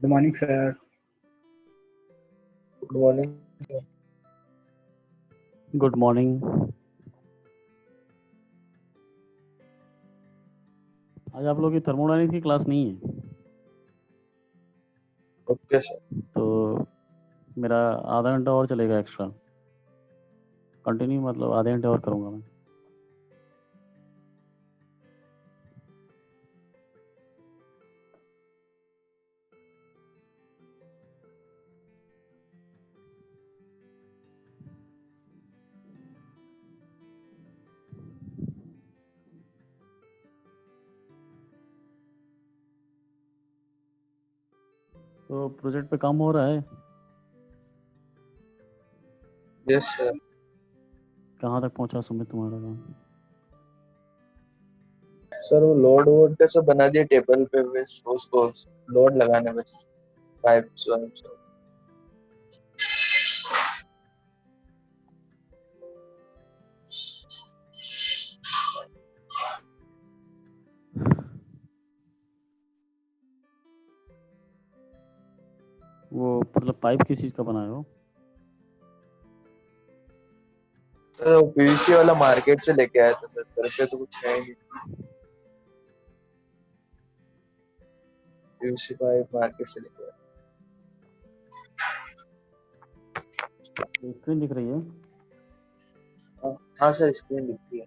Good morning, sir. Good morning. Good morning. आज आप लोग की थर्मोडायनेमिक्स की क्लास नहीं है, ओके सर। तो मेरा आधा घंटा और चलेगा एक्स्ट्रा। कंटिन्यू मतलब आधे घंटे और करूँगा मैं। तो प्रोजेक्ट पे काम हो रहा है? Yes sir. कहाँ तक पहुँचा सुमित तुम्हारा काम? सर वो लोड वोड का सब बना दिया टेबल पे, बस उसको लोड लगाने बस पाइप सब। वो मतलब पाइप किस चीज़ का बनाए हो? सर वो पीवीसी वाला मार्केट से लेके आया था सर, घर पे तो कुछ है नहीं। पीवीसी पाइप मार्केट से लेके आया। स्क्रीन दिख रही है? हाँ सर, स्क्रीन दिखती है।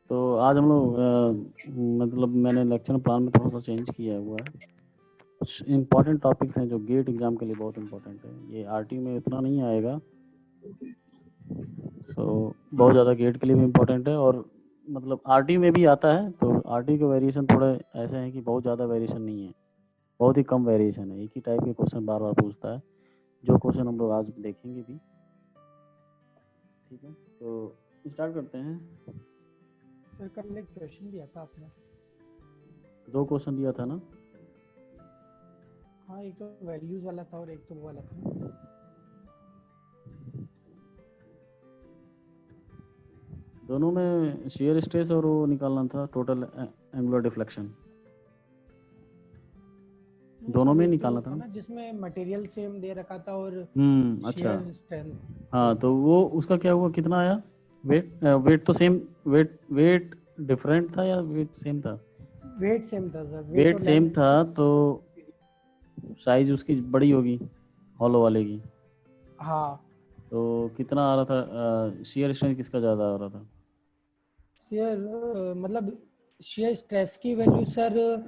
तो आज हम लोग मतलब मैंने लेक्चर प्लान में थोड़ा सा चेंज किया हुआ है। कुछ इम्पोर्टेंट टॉपिक्स हैं जो गेट एग्जाम के लिए बहुत इम्पोर्टेंट है। ये आरटी में इतना नहीं आएगा, तो बहुत ज़्यादा गेट के लिए भी इम्पोर्टेंट है। और मतलब आरटी में भी आता है, तो आरटी के वेरिएशन थोड़े ऐसे हैं कि बहुत ज़्यादा वेरिएशन नहीं है, बहुत ही कम वेरिएशन है। एक ही टाइप के क्वेश्चन बार बार पूछता है, जो क्वेश्चन हम लोग आज देखेंगे भी। ठीक है, तो स्टार्ट करते हैं। सर कल एक क्वेश्चन दिया था आपने। 2 क्वेश्चन दिया था ना? हाँ, एक तो वैल्यूज वाला था और एक तो वो वाला था। दोनों में शेयर स्ट्रेस और वो निकालना था टोटल एंगुलर डिफ्लेक्शन, दोनों में निकालना था ना, जिसमें मटेरियल सेम दे रखा था और अच्छा। Shear strength. हाँ, तो वो उसका क्या हुआ, कितना आया? वेट तो सेम, वेट डिफरेंट था या वेट सेम था? वेट सेम था सर। वेट सेम था तो साइज उसकी बड़ी होगी, हॉलो वाले की। हाँ, तो कितना आ रहा था शेयर स्ट्रेंथ, किसका ज़्यादा आ रहा था? शेयर मतलब शेयर स्ट्रेस की वैल्यू सर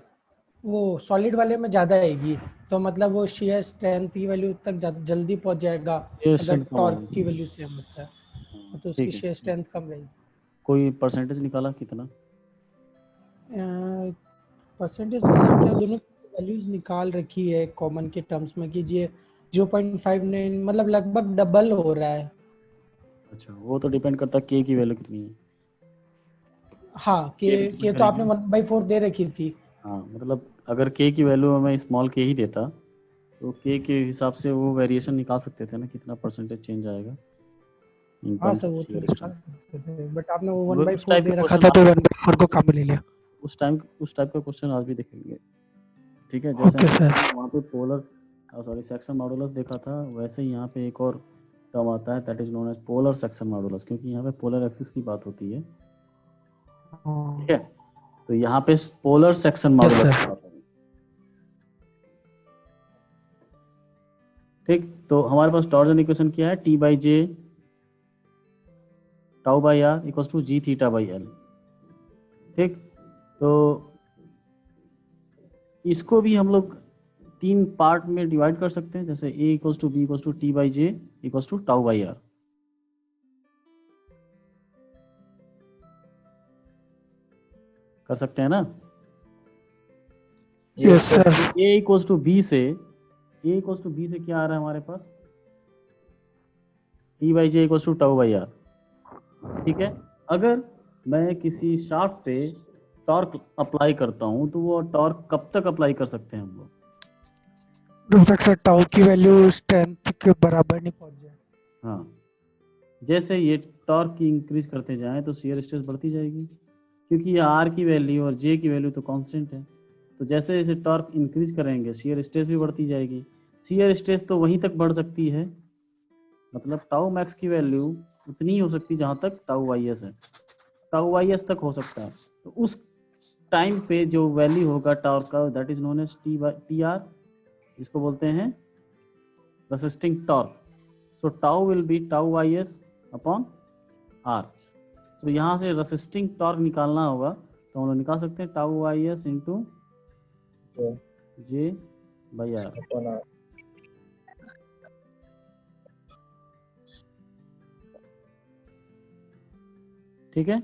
वो सॉलिड वाले में ज़्यादा आएगी, तो मतलब वो शेयर स्ट्रेंथ की वैल्यू तक जल्दी पहुंच जाएगा अगर टॉर्क की वैल्यू सेम होता है, तो उसकी शेयर स्ट्रेंथ कम रहेगी। कोई परसेंटेज निकाला कितना? परसेंटेज तो सर क्या दोनों वैल्यूज निकाल रखी है कॉमन के टर्म्स में, कीजिए 0.59, मतलब लगभग डबल हो रहा है। अच्छा, वो तो डिपेंड करता है के की वैल्यू कितनी है। हाँ, के तो आपने 1/4 दे रखी थी। हाँ, मतलब अगर के की वैल्यू मैं स्मॉल के ही देता तो के हिसाब से वो वेरिएशन निकाल सकते थे ना, कितना परसेंटेज चेंज आएगा। हाँ सर, वो तो निकाल सकते थे, बट आपने वो उस 1/4 टाइप दे का रखा क्वेश्चन था तो 1/4 को काम में ले लिया। उस टाइप का क्वेश्चन आज भी देखेंगे। ठीक है, जैसे वहाँ पे पोलर सेक्शन मॉडुलस देखा था, वैसे ही यहाँ पे एक और टर्म आता है, that is known as polar section modulus, क्योंकि यहाँ पे पोलर एक्सिस की बात होती है। ठीक है, तो यहाँ पे पोलर सेक्शन मॉडुलस। ठीक, तो हमारे पास टॉर्जन इक्वेशन क्या है? T by J tau by R equals to G theta by L. ठीक, तो इसको भी हम लोग 3 पार्ट में डिवाइड कर सकते हैं, जैसे A equals to B equals to T by J equals to tau by R. कर सकते हैं ना? Yes sir. A equals to B से क्या आ रहा है हमारे पास? T by J equals to tau by R. ठीक है, अगर मैं किसी शाफ्ट पे टॉर्क अप्लाई करता हूं तो वो टॉर्क कब तक अप्लाई कर सकते हैं हम लोग? जब तक सर टाउ की वैल्यू स्ट्रेंथ के बराबर नहीं पहुंच जाए। हाँ, जैसे ये टॉर्क की इंक्रीज करते जाएं तो शियर स्ट्रेस बढ़ती जाएगी, क्योंकि ये आर की वैल्यू और जे की वैल्यू तो कांस्टेंट है। तो जैसे जैसे टॉर्क इंक्रीज करेंगे शियर स्ट्रेस भी बढ़ती जाएगी। शियर स्ट्रेस तो वहीं तक बढ़ सकती है, मतलब टाउ मैक्स की वैल्यू उतनी ही हो सकती है जहाँ तक टाउ वाई एस है, टाउ वाई एस तक हो सकता है। तो उस टाइम पे जो वैल्यू होगा टॉर्क का that is known as T R, जिसको बोलते हैं resisting torque. So tau will be tau Y S upon R. तो यहाँ से रेसिस्टिंग टॉर्क निकालना होगा, तो हम लोग निकाल सकते हैं tau Y S into J by R. अपन R। ठीक है,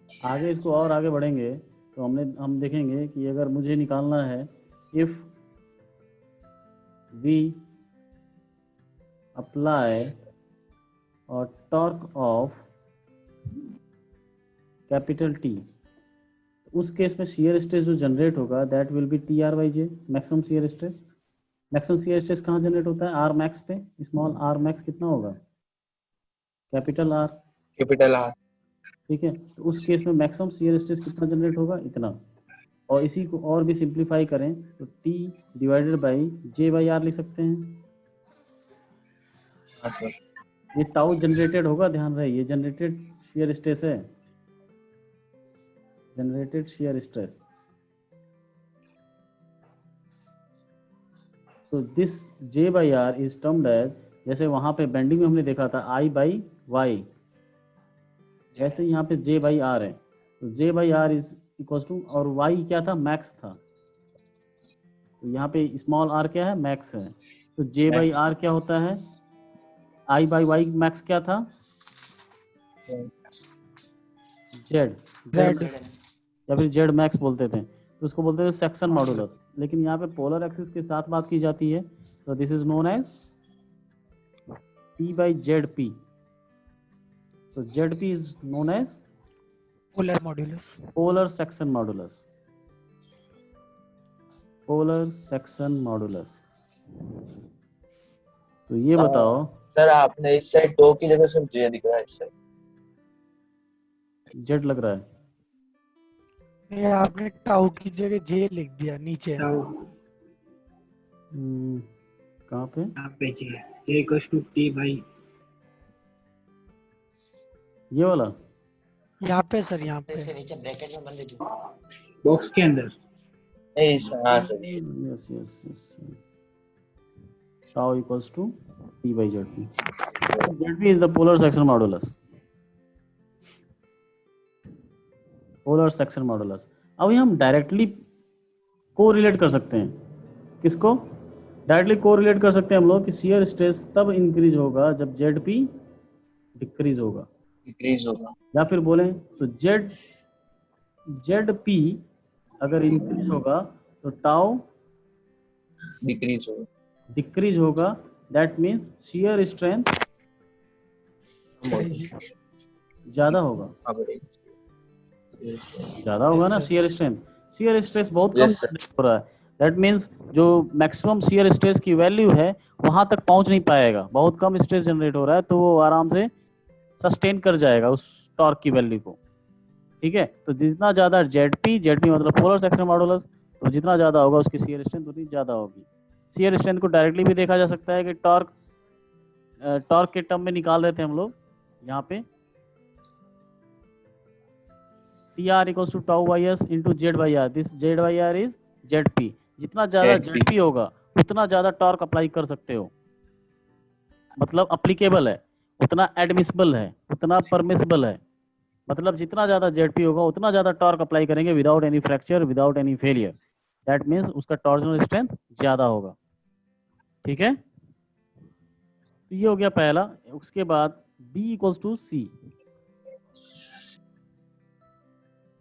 आगे इसको और आगे बढ़ेंगे तो हम देखेंगे कि अगर मुझे निकालना है इफ वी अप्लाई और टॉर्क ऑफ कैपिटल टी, उस केस में शियर स्ट्रेस जो जनरेट होगा that will B T R by J, maximum shear stress. Maximum shear stress कहाँ जनरेट होता है? आर मैक्स पे। स्मॉल आर मैक्स कितना होगा? Capital R. Capital R। ठीक है, तो उस केस में मैक्सिमम शियर स्ट्रेस कितना जनरेट होगा? इतना। और इसी को और भी सिंप्लीफाई करें तो T divided by J by R लिख सकते हैं। हाँ सर। ये टाउ जनरेटेड होगा, ध्यान रहे ये जनरेटेड शियर स्ट्रेस है, जनरेटेड शियर स्ट्रेस। तो this J by R is termed as, जैसे वहां पे बेंडिंग में हमने देखा था आई बाई वाई, वैसे यहाँ पे जे बाई आर है। तो J by R is equal to, और वाई क्या था? मैक्स था। तो यहाँ पे स्मॉल आर क्या है? मैक्स है। तो जे बाई आर क्या होता है? आई बाई वाई मैक्स क्या था? Z, Z। या फिर जेड मैक्स बोलते थे, तो उसको बोलते थे सेक्शन मॉडुलस। लेकिन यहाँ पे पोलर एक्सिस के साथ बात की जाती है, तो this is known as P by Z P. तो Z P is known as polar modulus. Polar section modulus, polar section modulus. तो ये बताओ सर आपने इस साइड 2 की जगह सिर्फ J दिख रहा है, इस साइड जेड लग रहा है। ये आपने टाउ की जगह जे लिख दिया नीचे। कहाँ पे? यहाँ पे जे इक्वल्स टू टी बाई, ये वाला? यहाँ पे सर, यहाँ पे इसके नीचे ब्रैकेट में बंद दे दो। बॉक्स के अंदर। नहीं सर, हाँ सर ये yes yes yes, tau equals to P by ZP. ZP is the polar section modulus. Polar section modulus. अब ये हम डायरेक्टली कोरिलेट कर सकते हैं। किसको डायरेक्टली कोरिलेट कर सकते हैं हम लोग कि शियर स्ट्रेस तब इंक्रीज होगा जब ZP डिक्रीज होगा, डिक्रीज होगा। या फिर बोलें तो ZP अगर इंक्रीज होगा तो टाउ डिक्रीज होगा। डिक्रीज होगा, दैट मीन्स शियर स्ट्रेंथ ज्यादा होगा। हाँ बढ़ेगा। ज्यादा होगा ना शियर स्ट्रेंथ। शियर स्ट्रेस बहुत कम Yes, sir. हो रहा है, दैट मीन्स जो मैक्सिमम शियर स्ट्रेस की वैल्यू है वहां तक पहुंच नहीं पाएगा, बहुत कम स्ट्रेस जनरेट हो रहा है, तो वो आराम से सस्टेन कर जाएगा उस टॉर्क की वैल्यू को। ठीक है, तो जितना ज्यादा जेडपी मतलब पोलर सेक्शन मॉडुलस, तो जितना ज्यादा होगा उसकी शियर स्ट्रेंथ उतनी ज्यादा होगी। शियर स्ट्रेंथ को डायरेक्टली भी देखा जा सकता है कि टॉर्क के टर्म में निकाल रहे थे हम लोग, यहाँ पे TR equals to tau by S into Z by R, this Z by R is ZP. जितना ज्यादा ZP जेडपी होगा उतना ज्यादा टॉर्क अप्लाई कर सकते हो, मतलब अप्लीकेबल है, उतना एडमिसिबल है, उतना परमिसिबल है। मतलब जितना ज्यादा जेडपी होगा उतना ज्यादा टॉर्क अप्लाई करेंगे without any fracture, without any failure, that means उसका टॉर्जनल स्ट्रेंथ ज्यादा होगा। ठीक है, तो ये हो गया पहला। उसके बाद B equals to C,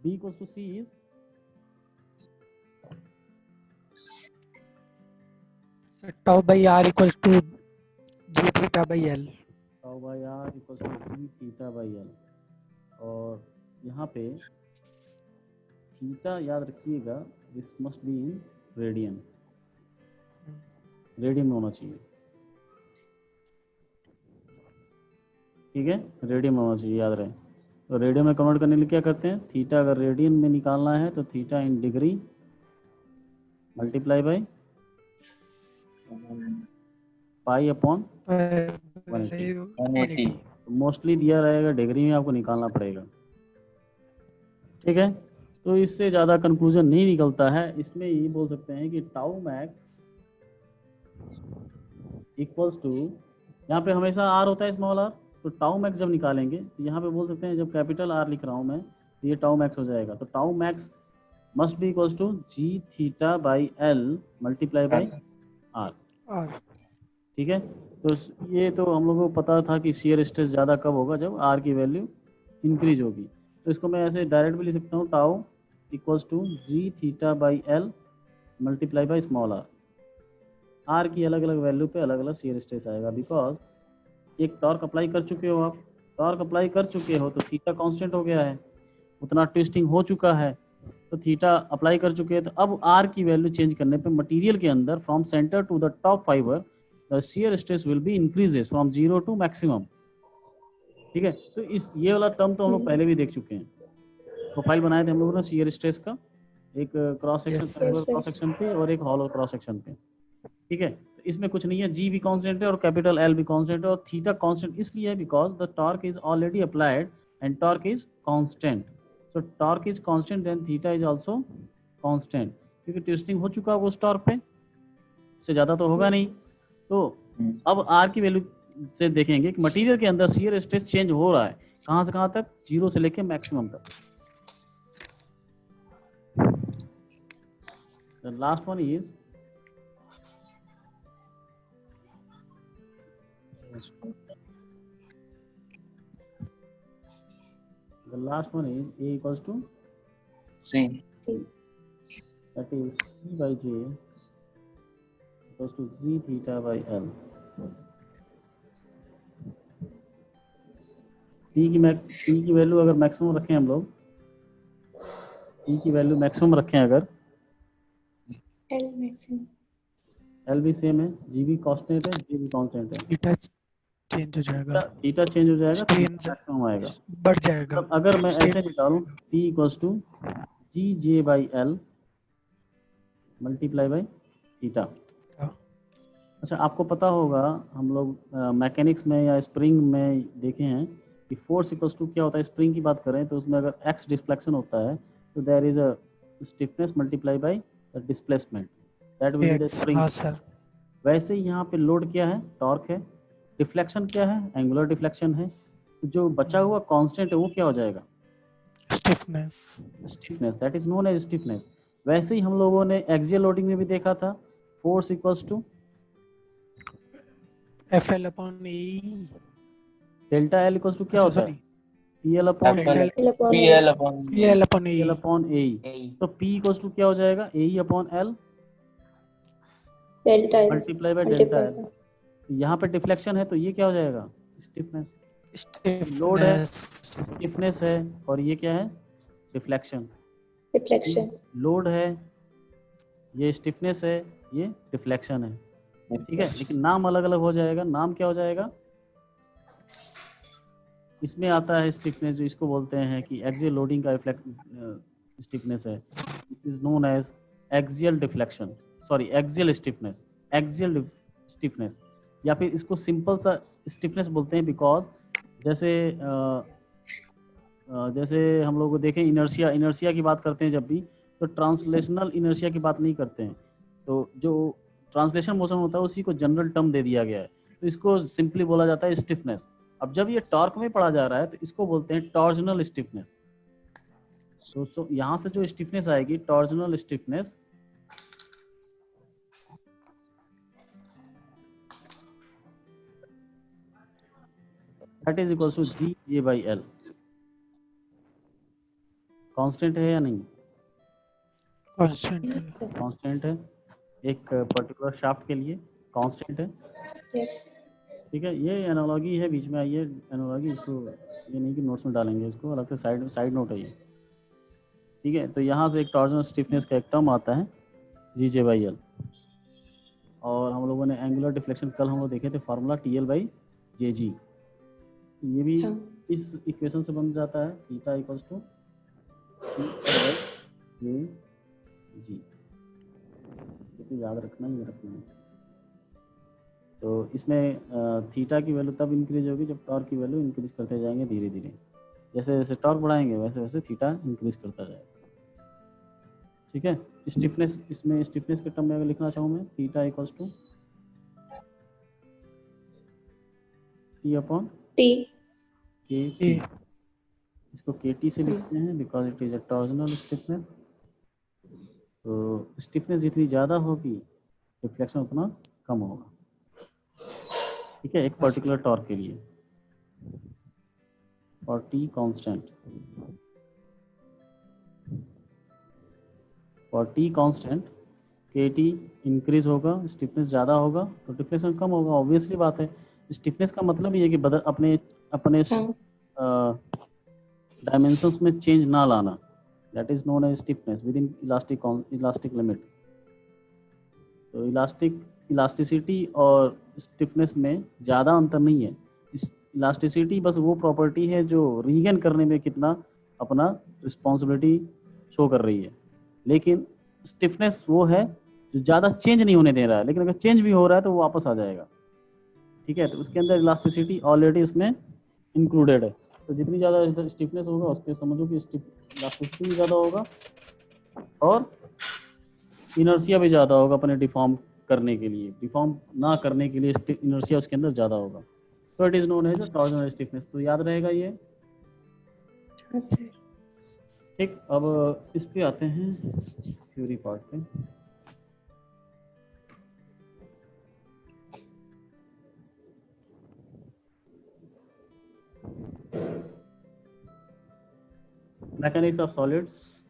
B equals to C is tau by R equals to G theta by L. Tau by R equals to G theta by L, और यहाँ पे थीटा याद रखिएगा, this must be in radian, radian में होना चाहिए। ठीक है, रेडियन में होना चाहिए, याद रहे। तो रेडियन में कन्वर्ट करने के लिए क्या करते हैं, थीटा अगर रेडियन में निकालना है तो theta in degree multiply by pi upon 180। 180। Mostly दिया रहेगा डिग्री में, आपको निकालना पड़ेगा। ठीक है, तो इससे ज़्यादा कंक्लूजन नहीं निकलता है। इसमें ये बोल सकते हैं कि टाउ मैक्स इक्वल्स टू, यहाँ पे हमेशा आर होता है स्मॉल आर, तो टाउ मैक्स जब निकालेंगे तो यहाँ पे बोल सकते हैं, जब कैपिटल आर लिख रहा हूँ मैं तो ये टाउ मैक्स हो जाएगा। तो tau max must be equals to G theta by L multiply by R. ठीक है, तो ये तो हम लोगों को पता था कि शियर स्ट्रेस ज़्यादा कब होगा, जब आर की वैल्यू इंक्रीज होगी। तो इसको मैं ऐसे डायरेक्ट भी लिख सकता हूँ, tau equals to G theta by L multiply by small r. R की अलग अलग वैल्यू पे अलग अलग शियर स्ट्रेस आएगा, बिकॉज एक टॉर्क अप्लाई कर चुके हो आप, टॉर्क अप्लाई कर चुके हो तो थीटा कांस्टेंट हो गया है, उतना ट्विस्टिंग हो चुका है, तो थीटा अप्लाई कर चुके हैं। तो अब आर की वैल्यू चेंज करने पे मटेरियल के अंदर from centre to the top fibre the shear stress will be increases from 0 to maximum. ठीक है, तो इस ये वाला टर्म तो हम लोग पहले भी देख चुके हैं, प्रोफाइल बनाए थे हम लोगों ने शियर स्ट्रेस का, एक क्रॉस सेक्शन क्रॉस सेक्शन पे और एक हॉलो क्रॉस सेक्शन पे। ठीक है, तो इसमें कुछ नहीं है, जी भी कांस्टेंट है और कैपिटल एल भी कांस्टेंट है, और थीटा कांस्टेंट इसलिए है because the torque is already applied and torque is constant. So torque is constant then theta is also constant, क्योंकि ट्विस्टिंग हो चुका है उस टॉर्क पे, उससे ज़्यादा तो होगा नहीं। तो अब आर की वैल्यू से देखेंगे कि मटेरियल के अंदर शियर स्ट्रेस चेंज हो रहा है, कहाँ से कहाँ तक, 0 से लेके मैक्सिमम तक। The last one is A equals to C. that is C by J equals to Z theta by L. P की वैल्यू अगर मैक्सिमम रखें हम लोग, P की वैल्यू मैक्सिमम रखें अगर, L भी सेम है, G भी कांस्टेंट है, J भी कांस्टेंट है, थीटा चेंज हो जाएगा, थीटा चेंज हो जाएगा, स्ट्रेन मैक्सिमम आएगा, बढ़ जाएगा। मतलब अगर मैं ऐसे निकालूं P equals to G J by L multiply by theta. अच्छा, आपको पता होगा हम लोग मैकेनिक्स में या स्प्रिंग में देखे हैं कि फोर्स इक्वल्स टू क्या होता है, स्प्रिंग की बात करें तो उसमें अगर एक्स डिफ्लेक्शन होता है तो there is a stiffness multiply by the displacement, that will be the spring. हाँ सर, वैसे ही यहाँ पे लोड क्या है, टॉर्क है, डिफ्लेक्शन क्या है, एंगुलर डिफ्लेक्शन है, तो जो बचा हुआ कांस्टेंट है वो क्या हो जाएगा, stiffness, that is known as stiffness. वैसे ही हम लोगों ने एक्सियल लोडिंग में भी देखा था, force equals to FL upon A, delta L equals to क्या होता है, PL upon PL upon A, तो P इक्वल्स टू क्या हो जाएगा, AE upon L multiply by delta L. यहाँ पे डिफ्लेक्शन है तो ये क्या हो जाएगा, स्टिफनेस। लोड है, स्टिफनेस है, और ये क्या है, डिफ्लेक्शन। लोड है, ये स्टिफनेस है, ये डिफ्लेक्शन है। ठीक है, लेकिन नाम अलग अलग हो जाएगा। नाम क्या हो जाएगा, इसमें आता है स्टिफनेस, जो इसको बोलते हैं कि एक्सियल लोडिंग का स्टिफनेस है, it is known as axial deflection, sorry axial stiffness, axial stiffness, या फिर इसको सिंपल सा स्टिफनेस बोलते हैं, बिकॉज जैसे जैसे हम लोग देखें इनर्शिया की बात करते हैं जब भी, तो ट्रांसलेशनल इनर्शिया की बात नहीं करते हैं, तो जो ट्रांसलेशन मोशन होता है उसी को जनरल टर्म दे दिया गया है, तो इसको सिंपली बोला जाता है स्टिफनेस। अब जब ये टॉर्क में पढ़ा जा रहा है तो इसको बोलते हैं टॉर्जनल स्टिफनेस। तो यहाँ से जो स्टिफनेस आएगी, torsional stiffness, that is equals to G J by L. Constant है या नहीं, कांस्टेंट है, एक पर्टिकुलर शाफ्ट के लिए कांस्टेंट है। ठीक है, ये एनालॉजी है, बीच में आई है एनालॉजी, इसको ये नहीं कि नोट्स में डालेंगे, इसको अलग से साइड नोट है ये। ठीक है, तो यहाँ से एक टॉर्जनल स्टिफनेस का एक टर्म आता है जी जे बाई एल, और हम लोगों ने एंगुलर डिफ्लेक्शन कल हम लोग देखे थे, फार्मूला TL बाई जे जी, ये भी इस इक्वेशन से बन जाता है थीटा इक्वल्स टू ये जी, तो याद रखना ही रखना है। तो इसमें थीटा की वैल्यू तब इंक्रीज होगी जब टॉर्क की वैल्यू इंक्रीज करते जाएंगे धीरे धीरे, जैसे जैसे टॉर्क बढ़ाएंगे वैसे वैसे थीटा इंक्रीज करता जाएगा। ठीक है, स्टिफनेस, इसमें स्टिफनेस के टर्म में अगर लिखना चाहूँ मैं theta equals to T upon T K T. इसको के टी से लिखते हैं because it is a torsional stiffness. तो स्टिफनेस जितनी ज़्यादा होगी रिफ्लेक्शन उतना कम होगा। ठीक है, एक पर्टिकुलर टॉर्क के लिए और टी कांस्टेंट, और टी कांस्टेंट के टी इंक्रीज होगा, स्टिफनेस ज़्यादा होगा तो डिफ्लेक्शन कम होगा। ऑब्वियसली बात है, स्टिफनेस का मतलब ये है कि बदल अपने अपने डायमेंशंस में चेंज ना लाना, that is known as stiffness within elastic limit. तो इलास्टिसिटी और स्टिफनेस में ज़्यादा अंतर नहीं है। इलास्टिसिटी बस वो प्रॉपर्टी है जो रीगेन करने में कितना अपना रिस्पॉन्सिबिलिटी शो कर रही है, लेकिन स्टिफनेस वो है जो ज़्यादा चेंज नहीं होने दे रहा है, लेकिन अगर चेंज भी हो रहा है तो वो वापस आ जाएगा। ठीक है, तो उसके अंदर इलास्टिसिटी ऑलरेडी उसमें इंक्लूडेड है। तो जितनी ज़्यादा स्टिफनेस होगा उसके समझो कि इलास्टिसिटी भी ज़्यादा होगा और इनर्शिया भी ज़्यादा होगा अपने डिफॉर्म करने के लिए, डिफॉर्म ना करने के लिए इनर्शिया उसके अंदर ज़्यादा होगा। तो it is known as torsional stiffness. तो याद रहेगा ये। ठीक, अब इस पे आते हैं थ्योरी पार्ट पे। Mechanics of solids,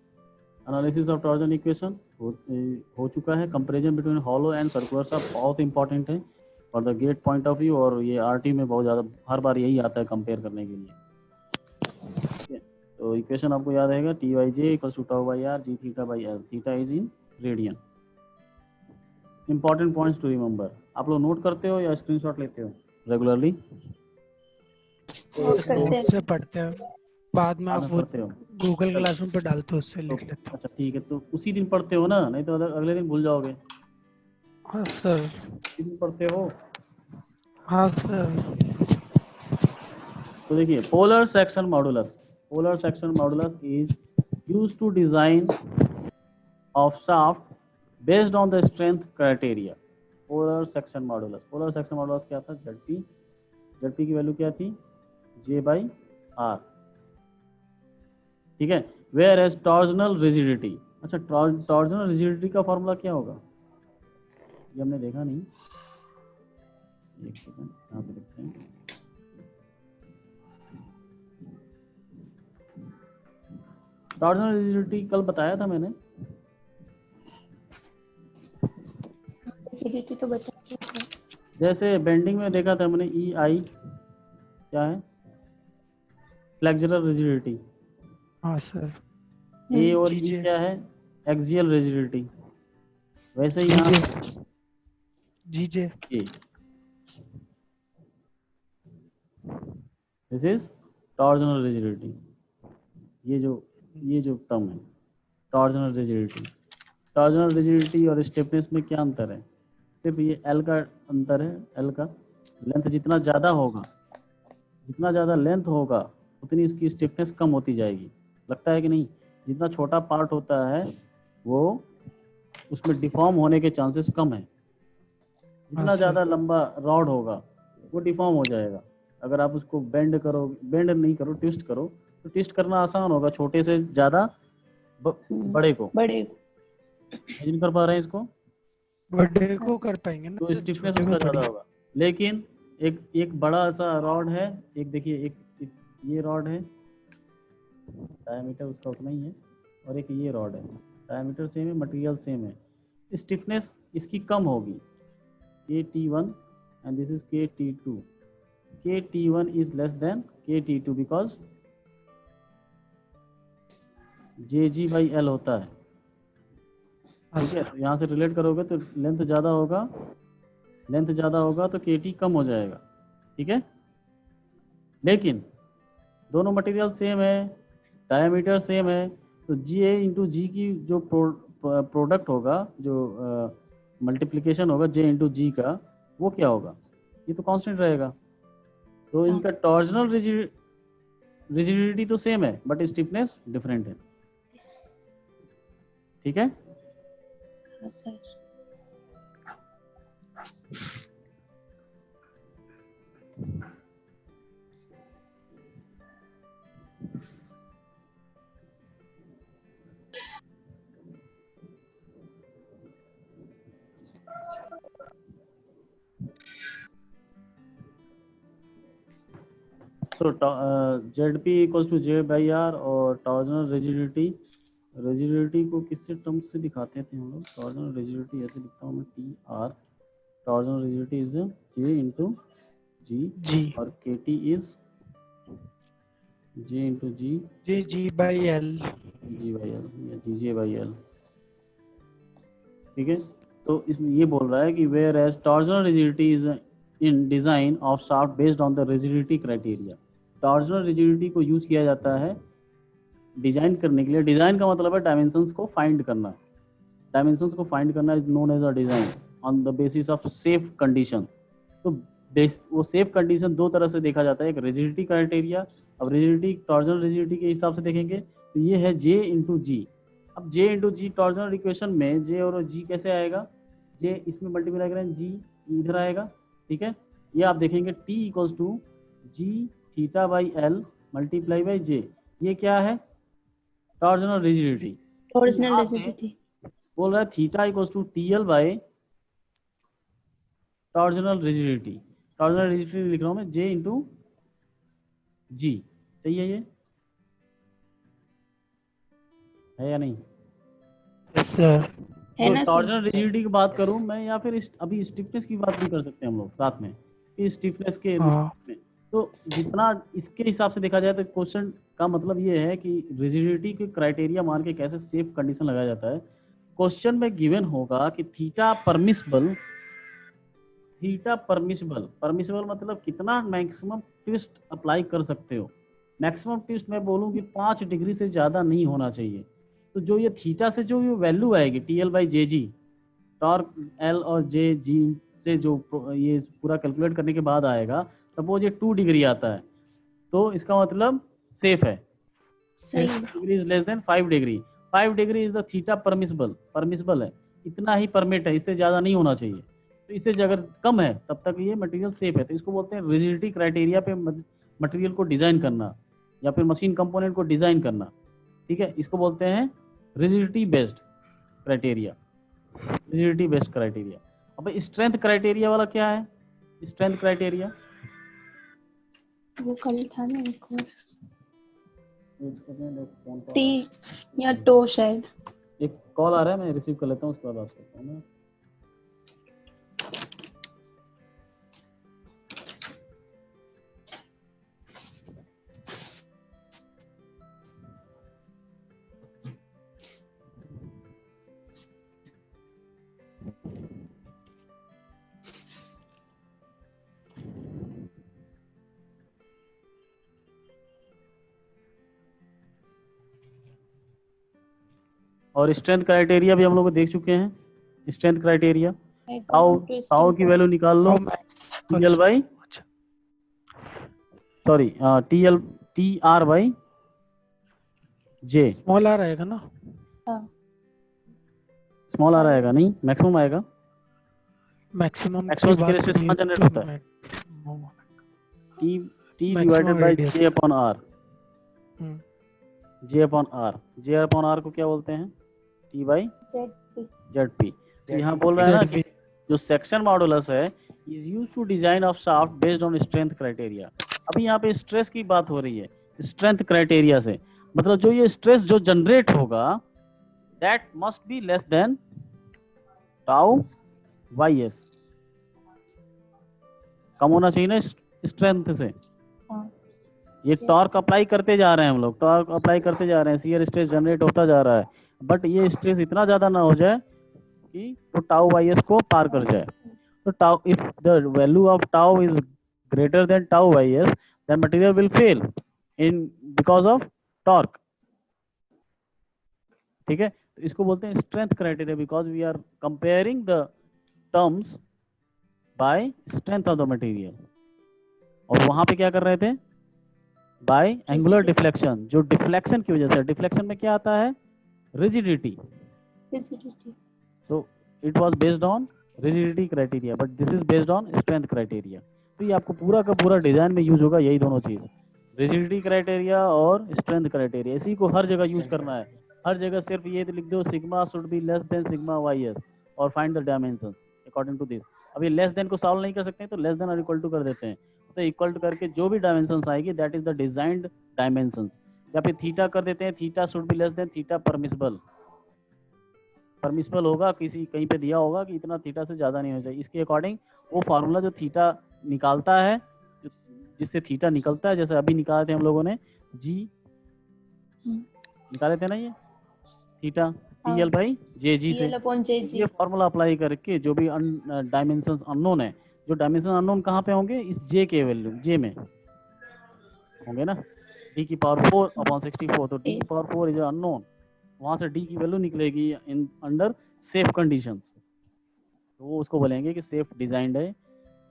analysis of torsion equation हो चुका है। Comparison between hollow and circular सब बहुत इंपॉर्टेंट है और the GATE point of view, और ये आरटी में बहुत ज़्यादा हर बार यही आता है कंपेयर करने के लिए। तो इक्वेशन आपको याद रहेगा T Y J equal to tau by R G theta by L, theta is in radian. Important points to remember. आप लोग नोट करते हो या स्क्रीनशॉट लेते हो रेगुलरली? से पढ़ते हैं, बाद में आप वो पढ़ते हो गूगल क्लासरूम पे डालते हो, उससे लिख लेते हो। अच्छा ठीक है, तो उसी दिन पढ़ते हो ना, नहीं तो अगले दिन भूल जाओगे। हाँ सर। उसी दिन पढ़ते हो? हाँ सर। तो देखिए, polar section modulus, polar section modulus is used to design of shaft based on the strength criteria. Polar section modulus, polar section modulus क्या था? जेड पी की वैल्यू क्या थी? J by R. ठीक है, वेयर एज टॉर्जनल रिजिडिटी। अच्छा, torsional rigidity का formula क्या होगा? ये हमने देखा नहीं, एक सेकंड यहाँ पे देखते हैं। टॉर्जनल रिजिडिटी कल बताया था मैंने। रिजिडिटी तो बताइए सर। जैसे बेंडिंग में देखा था मैंने, ई आई क्या है? Flexural rigidity. हाँ सर। ए और ई क्या है? Axial rigidity. वैसे ही यहाँ जीजे दिस इज टॉर्जनल रिजिडिटी। ये जो टर्म है टॉर्जनल रिजिडिटी। टॉर्जनल रिजिडिटी और स्टिफनेस में क्या अंतर है? सिर्फ ये एल का अंतर है। एल का लेंथ जितना ज़्यादा होगा, जितना ज़्यादा लेंथ होगा उतनी इसकी स्टिफनेस कम होती जाएगी। लगता है कि नहीं? जितना छोटा पार्ट होता है वो उसमें डिफॉर्म होने के चांसेस कम है। जितना ज़्यादा लंबा रॉड होगा वो डिफॉर्म हो जाएगा। अगर आप उसको बेंड नहीं करो, ट्विस्ट करो, तो ट्विस्ट करना आसान होगा छोटे से ज़्यादा बड़े को। इमेजिन कर पा रहे हैं इसको? बड़े को कर पाएंगे ना, तो स्टिफनेस उसका ज़्यादा होगा। लेकिन एक बड़ा सा रॉड है, एक देखिए, एक ये रॉड है, डायमीटर उसका उतना ही है, और एक ये रॉड है, डायमीटर सेम है, मटेरियल सेम है, स्टिफनेस इसकी कम होगी। KT1 and this is KT2. KT1 is less than KT2 because JG by L होता है। ठीक है, तो यहाँ से रिलेट करोगे तो लेंथ ज़्यादा होगा तो KT कम हो जाएगा। ठीक है, लेकिन दोनों मटेरियल सेम है, डायमीटर सेम है, तो जी ए इंटू जी की जो प्रोडक्ट होगा, जो मल्टीप्लिकेशन होगा जे इंटू जी का, वो क्या होगा? ये तो कांस्टेंट रहेगा। तो इनका टॉर्जनल रिजिडिटी तो सेम है बट स्टिफनेस डिफरेंट है। ठीक है, हाँ sir. So Z P equals to J by R, और टॉर्जनल रिजिडिटी को किससे टर्म से दिखाते थे हम लोग? टॉर्जनल रिजिडिटी ऐसे लिखता हूँ मैं, T R, torsional rigidity is J into G, और K T is J into G by L, G by L या जी जे बाई एल। ठीक है, तो इसमें ये बोल रहा है कि whereas torsional rigidity is in design of shaft based on the rigidity criteria. Torsional rigidity को यूज किया जाता है डिजाइन करने के लिए। डिजाइन का मतलब है डायमेंशंस को फाइंड करना। डायमेंशंस को फाइंड करना is known as a design on the basis of safe condition. तो वो सेफ कंडीशन दो तरह से देखा जाता है, एक रिजिडिटी क्राइटेरिया। अब रिजिडिटी टॉर्जनल रिजिडिटी के हिसाब से देखेंगे तो ये है जे इंटू जी। अब जे इंटू जी टॉर्जनल इक्वेशन में जे और जी कैसे आएगा? जे इसमें मल्टीप्लाई करें, जी इधर आएगा। ठीक है, ये आप देखेंगे T equals to G theta by L multiply by J. ये क्या है? Torsional rigidity. ओरिजिनल रिजिडिटी बोल रहा है theta equals to T L by torsional rigidity. Torsional rigidity लिख रहा हूँ मैं जे इंटू जी। सही है? ये है या नहीं? Yes sir. है तो ना सर? टॉर्जनल रिजिडिटी की बात करूं मैं, या फिर अभी स्टिफनेस की बात भी कर सकते हैं हम लोग साथ में, कि स्टिफनेस के में। तो जितना इसके हिसाब से देखा जाए तो क्वेश्चन का मतलब ये है कि रिजिडिटी के क्राइटेरिया मान के कैसे सेफ कंडीशन लगाया जाता है। क्वेश्चन में गिवन होगा कि थीटा परमिसिबल मतलब कितना मैक्सिमम ट्विस्ट अप्लाई कर सकते हो। मैक्सिमम ट्विस्ट मैं बोलूँ कि 5 डिग्री से ज़्यादा नहीं होना चाहिए। तो जो ये थीटा से जो ये वैल्यू आएगी T L by J G, torque L और जे जी से जो ये पूरा कैलकुलेट करने के बाद आएगा, सपोज ये 2 डिग्री आता है तो इसका मतलब सेफ है। सही। Degree is less than 5 degree. 5 degree is the theta permissible है, इतना ही परमिट है, इससे ज़्यादा नहीं होना चाहिए। तो इससे अगर कम है तब तक ये मटेरियल सेफ है। तो इसको बोलते हैं रिजिडिटी क्राइटेरिया पे मटेरियल को डिज़ाइन करना या फिर मशीन कंपोनेंट को डिज़ाइन करना। ठीक है, इसको बोलते हैं रिजिडिटी बेस्ड क्राइटेरिया। अब स्ट्रेंथ क्राइटेरिया वाला क्या है? स्ट्रेंथ क्राइटेरिया वो कल था ना एक और एक सेकंड, एक फोन कॉल टी या टो शायद। एक कॉल आ रहा है, मैं रिसीव कर लेता हूँ, उसके बाद बात करता हूँ ना। और स्ट्रेंथ क्राइटेरिया भी हम लोग देख चुके हैं। स्ट्रेंथ क्राइटेरिया टाउ की वैल्यू निकाल लो, T L by sorry T R by J. Small R आएगा ना? स्मॉल आर आएगा नहीं, मैक्सिमम आएगा। मैक्सिमम कैरेक्टरिस्टिक कहाँ जनरेट होता है? T divided by J upon R. J upon R को क्या बोलते हैं? T by Z P. तो यहाँ बोल रहा है ना कि जो सेक्शन मॉडुलस है is used to design of shaft based on strength criteria. अभी यहाँ पे स्ट्रेस की बात हो रही है स्ट्रेंथ क्राइटेरिया से, मतलब जो ये स्ट्रेस जो जनरेट होगा that must be less than tau Y S. कम होना चाहिए ना स्ट्रेंथ से। ये टॉर्क अप्लाई करते जा रहे हैं हम लोग, टॉर्क अप्लाई करते जा रहे हैं, शियर स्ट्रेस जनरेट होता जा रहा है, बट ये स्ट्रेस इतना ज्यादा ना हो जाए कि वो टाउ वाई एस को पार कर जाए। तो tau, if the value of tau is greater than tau Y S then material will fail. In because of torque, ठीक है। तो इसको बोलते हैं strength criteria, because we are comparing the terms by strength of the material. और वहां पे क्या कर रहे थे, बाय एंगुलर डिफ्लेक्शन, जो डिफ्लेक्शन की वजह से, डिफ्लेक्शन में क्या आता है, rigidity. rigidity. So it was based on rigidity criteria, but this is based on strength criteria. तो ये आपको पूरा का पूरा डिजाइन में यूज होगा यही दोनों चीज, रिजिडिटी क्राइटेरिया और स्ट्रेंथ क्राइटेरिया। इसी को हर जगह यूज करना है, हर जगह सिर्फ ये लिख दो sigma should be less than sigma YS और find the dimensions according to this. अब ये लेस देन को सॉल्व नहीं कर सकते हैं तो लेस देन और इक्वल टू कर देते हैं, तो इक्वल टू करके जो भी डायमेंशंस आएगी that is the designed dimensions. या फिर थीटा कर देते हैं, theta should be less then theta permissible, permissible होगा, किसी कहीं पे दिया होगा कि इतना थीटा से ज़्यादा नहीं होना चाहिए, इसके अकॉर्डिंग वो फार्मूला जो थीटा निकालता है, जिससे थीटा निकलता है, जैसे अभी निकाले थे हम लोगों ने जी निकाले थे ना, ये थीटा PL बाई JG से, ये फार्मूला अप्लाई करके जो भी डायमेंशंस अननोन है, जो डायमेंशन अननोन कहाँ पे होंगे, इस J के वैल्यू J में होंगे ना, D की पावर 4/64, तो D की पावर 4 इज अननोन, वहां से D की वैल्यू निकलेगी इन अंडर सेफ कंडीशंस, तो वो उसको बोलेंगे कि सेफ डिजाइन्ड है,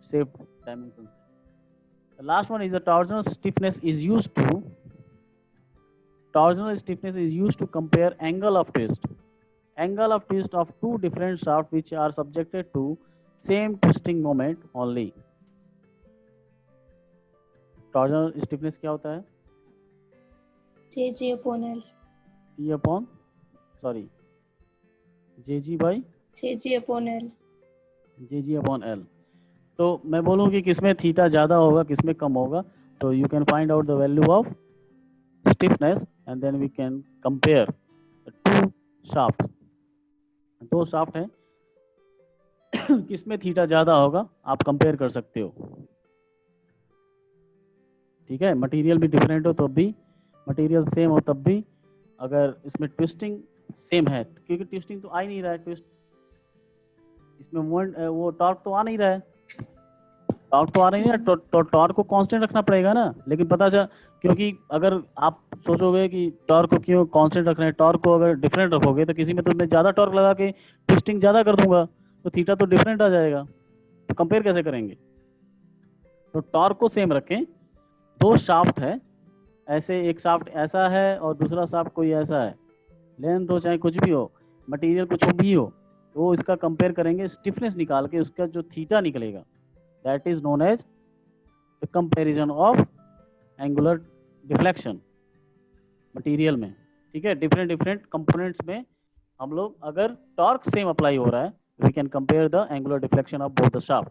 safe dimensions. The last one is the torsional stiffness is used to, torsional stiffness is used to compare angle of twist of two different shafts which are subjected to same twisting moment only. Torsional stiffness क्या होता है, JG upon L. T upon sorry JG by JG upon L. JG upon L। तो मैं बोलूँ कि किसमें theta ज़्यादा होगा किसमें कम होगा, तो you can find out the value of stiffness and then we can compare two shaft, दो शाफ्ट हैं किसमें थीटा ज़्यादा होगा आप कंपेयर कर सकते हो, ठीक है। मटेरियल भी डिफरेंट हो तब भी, मटेरियल सेम हो तब भी, अगर इसमें ट्विस्टिंग सेम है, क्योंकि ट्विस्टिंग तो आ ही नहीं रहा है, ट्विस्ट इसमें मोमेंट वो टॉर्क तो आ नहीं रहा है, टॉर्क तो आ रही है, तो टॉर्क को कांस्टेंट रखना पड़ेगा ना। लेकिन पता चला, क्योंकि अगर आप सोचोगे कि टॉर्क को क्यों कांस्टेंट रखना है, टॉर्क को अगर डिफरेंट रखोगे तो किसी में तो मैं ज़्यादा टॉर्क लगा के ट्विस्टिंग ज़्यादा कर दूंगा तो थीटा तो डिफरेंट आ जाएगा, तो कंपेयर कैसे करेंगे। तो टॉर्क को सेम रखें, दो शाफ्ट है ऐसे, एक शाफ्ट ऐसा है और दूसरा शाफ्ट कोई ऐसा है, लेंथ हो चाहे कुछ भी हो, मटेरियल कुछ भी हो, तो इसका कंपेयर करेंगे, स्टिफनेस निकाल के उसका जो थीटा निकलेगा that is known as the comparison of angular deflection material में, ठीक है। डिफरेंट डिफरेंट कंपोनेंट्स में हम लोग अगर टॉर्क सेम अप्लाई हो रहा है we can compare the angular deflection of both the shaft.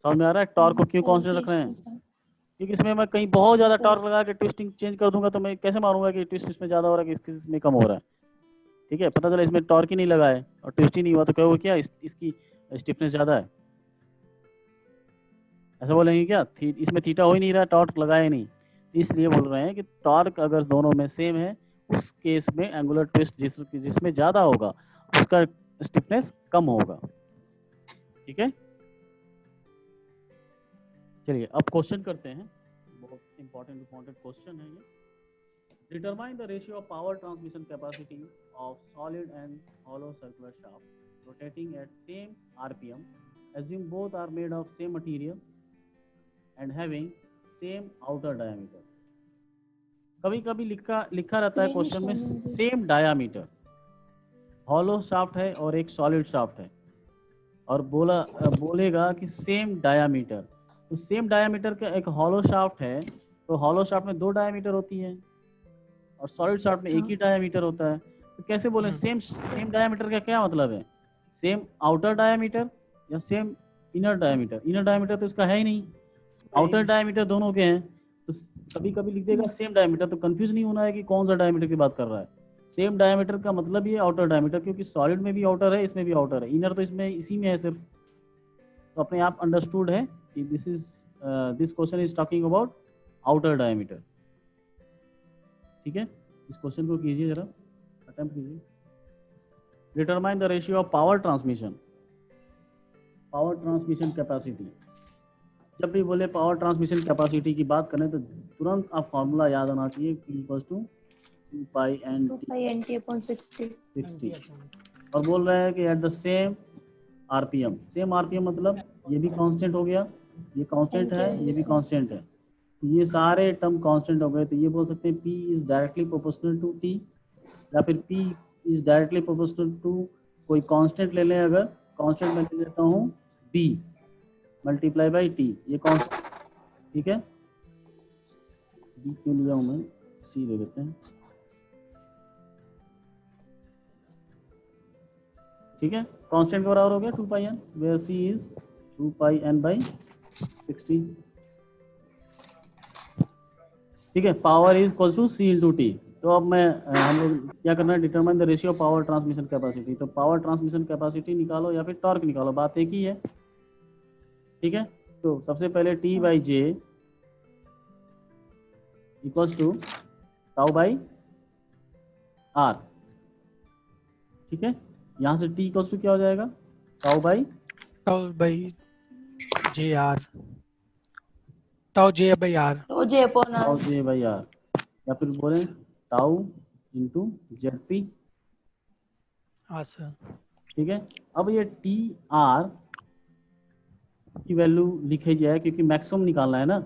समझ में आ रहा है टॉर्क को क्यों कांस्टेंट रख रहे हैं, क्योंकि इसमें मैं कहीं बहुत ज्यादा टॉर्क लगा के ट्विस्टिंग चेंज कर दूंगा तो मैं कैसे मारूंगा कि ट्विस्ट इसमें ज्यादा हो रहा है कि इसमें कम हो रहा है, ठीक है। पता चला इसमें टॉर्क ही नहीं लगा है और ट्विस्ट ही नहीं हुआ तो कहोगे क्या इसकी स्टिफनेस ज्यादा है, ऐसा बोलेंगे क्या, इसमें थीटा हो ही नहीं रहा, टॉर्क लगाया ही नहीं, इसलिए बोल रहे हैं कि टॉर्क अगर दोनों में सेम है उस केस में एंगुलर ट्विस्ट जिसमें ज़्यादा होगा उसका स्टिफनेस कम होगा, ठीक है। चलिए अब क्वेश्चन करते हैं, बहुत इंपॉर्टेंट क्वेश्चन है ये। Determine the ratio of power transmission capacity of solid and hollow circular shaft rotating at same RPM, assume both are made of same material and having same outer diameter। कभी कभी लिखा रहता है question में same diameter, hollow shaft है और एक solid shaft है और बोलेगा कि सेम डायामीटर, तो सेम डायामीटर का एक हॉलो शाफ्ट है तो हॉलो शाफ्ट में 2 डायामीटर होती है और सॉलिड शाफ्ट में एक ही डायामीटर होता है, तो कैसे बोले सेम डायामीटर का क्या मतलब है, सेम आउटर डायामीटर या same inner diameter. Inner diameter तो इसका है ही नहीं, आउटर डायमीटर दोनों के हैं, तो कभी कभी लिख देगा सेम डायमीटर, तो कंफ्यूज नहीं होना है कि कौन सा डायमीटर की बात कर रहा है। सेम डायमीटर का मतलब ये आउटर डायमीटर, क्योंकि सॉलिड में भी आउटर है इसमें भी आउटर है, इनर तो इसमें इसी में है सिर्फ, तो अपने आप अंडरस्टूड है कि this question is talking about outer diameter, ठीक है। इस क्वेश्चन को कीजिए जरा, अटेम्प्ट कीजिए। Determine the ratio of power transmission capacity. जब भी बोले पावर ट्रांसमिशन कैपेसिटी की बात करें तो तुरंत आप फॉर्मूला याद आना चाहिए, P equals to 2 pi N 2 pi nt upon 60. 60, और बोल रहे हैं कि at the same RPM. Same RPM मतलब ये भी कांस्टेंट हो गया, ये कांस्टेंट है, ये भी कांस्टेंट है, तो ये सारे टर्म कांस्टेंट हो गए, तो ये बोल सकते हैं P is directly proportional to T, या फिर P is directly proportional to कोई कांस्टेंट ले लें, अगर कांस्टेंट में ले लेता हूँ B मल्टीप्लाई बाई T, ये कांस्टेंट, ठीक है। B क्यों लिया हूँ मैं, C ले लेते हैं, ठीक है। कांस्टेंट के बराबर हो गया 2 pi n, where C is 2 pi n by 60, ठीक है। Power is equal to C into T. तो अब मैं हम लोग क्या करना है, determine the ratio power transmission capacity. तो पावर ट्रांसमिशन कैपेसिटी निकालो या फिर टॉर्क निकालो, बात एक ही है, ठीक है। तो सबसे पहले T by J equals to tau by R, ठीक है। यहाँ से T इक्वल्स टू क्या हो जाएगा, tau by J R, tau J by R, तो j upon tau r. J by R, या फिर बोले टाउ इंटू जेड, हाँ सर, ठीक है। अब ये टी आर की वैल्यू लिखी जाए, क्योंकि मैक्सिमम निकालना है ना।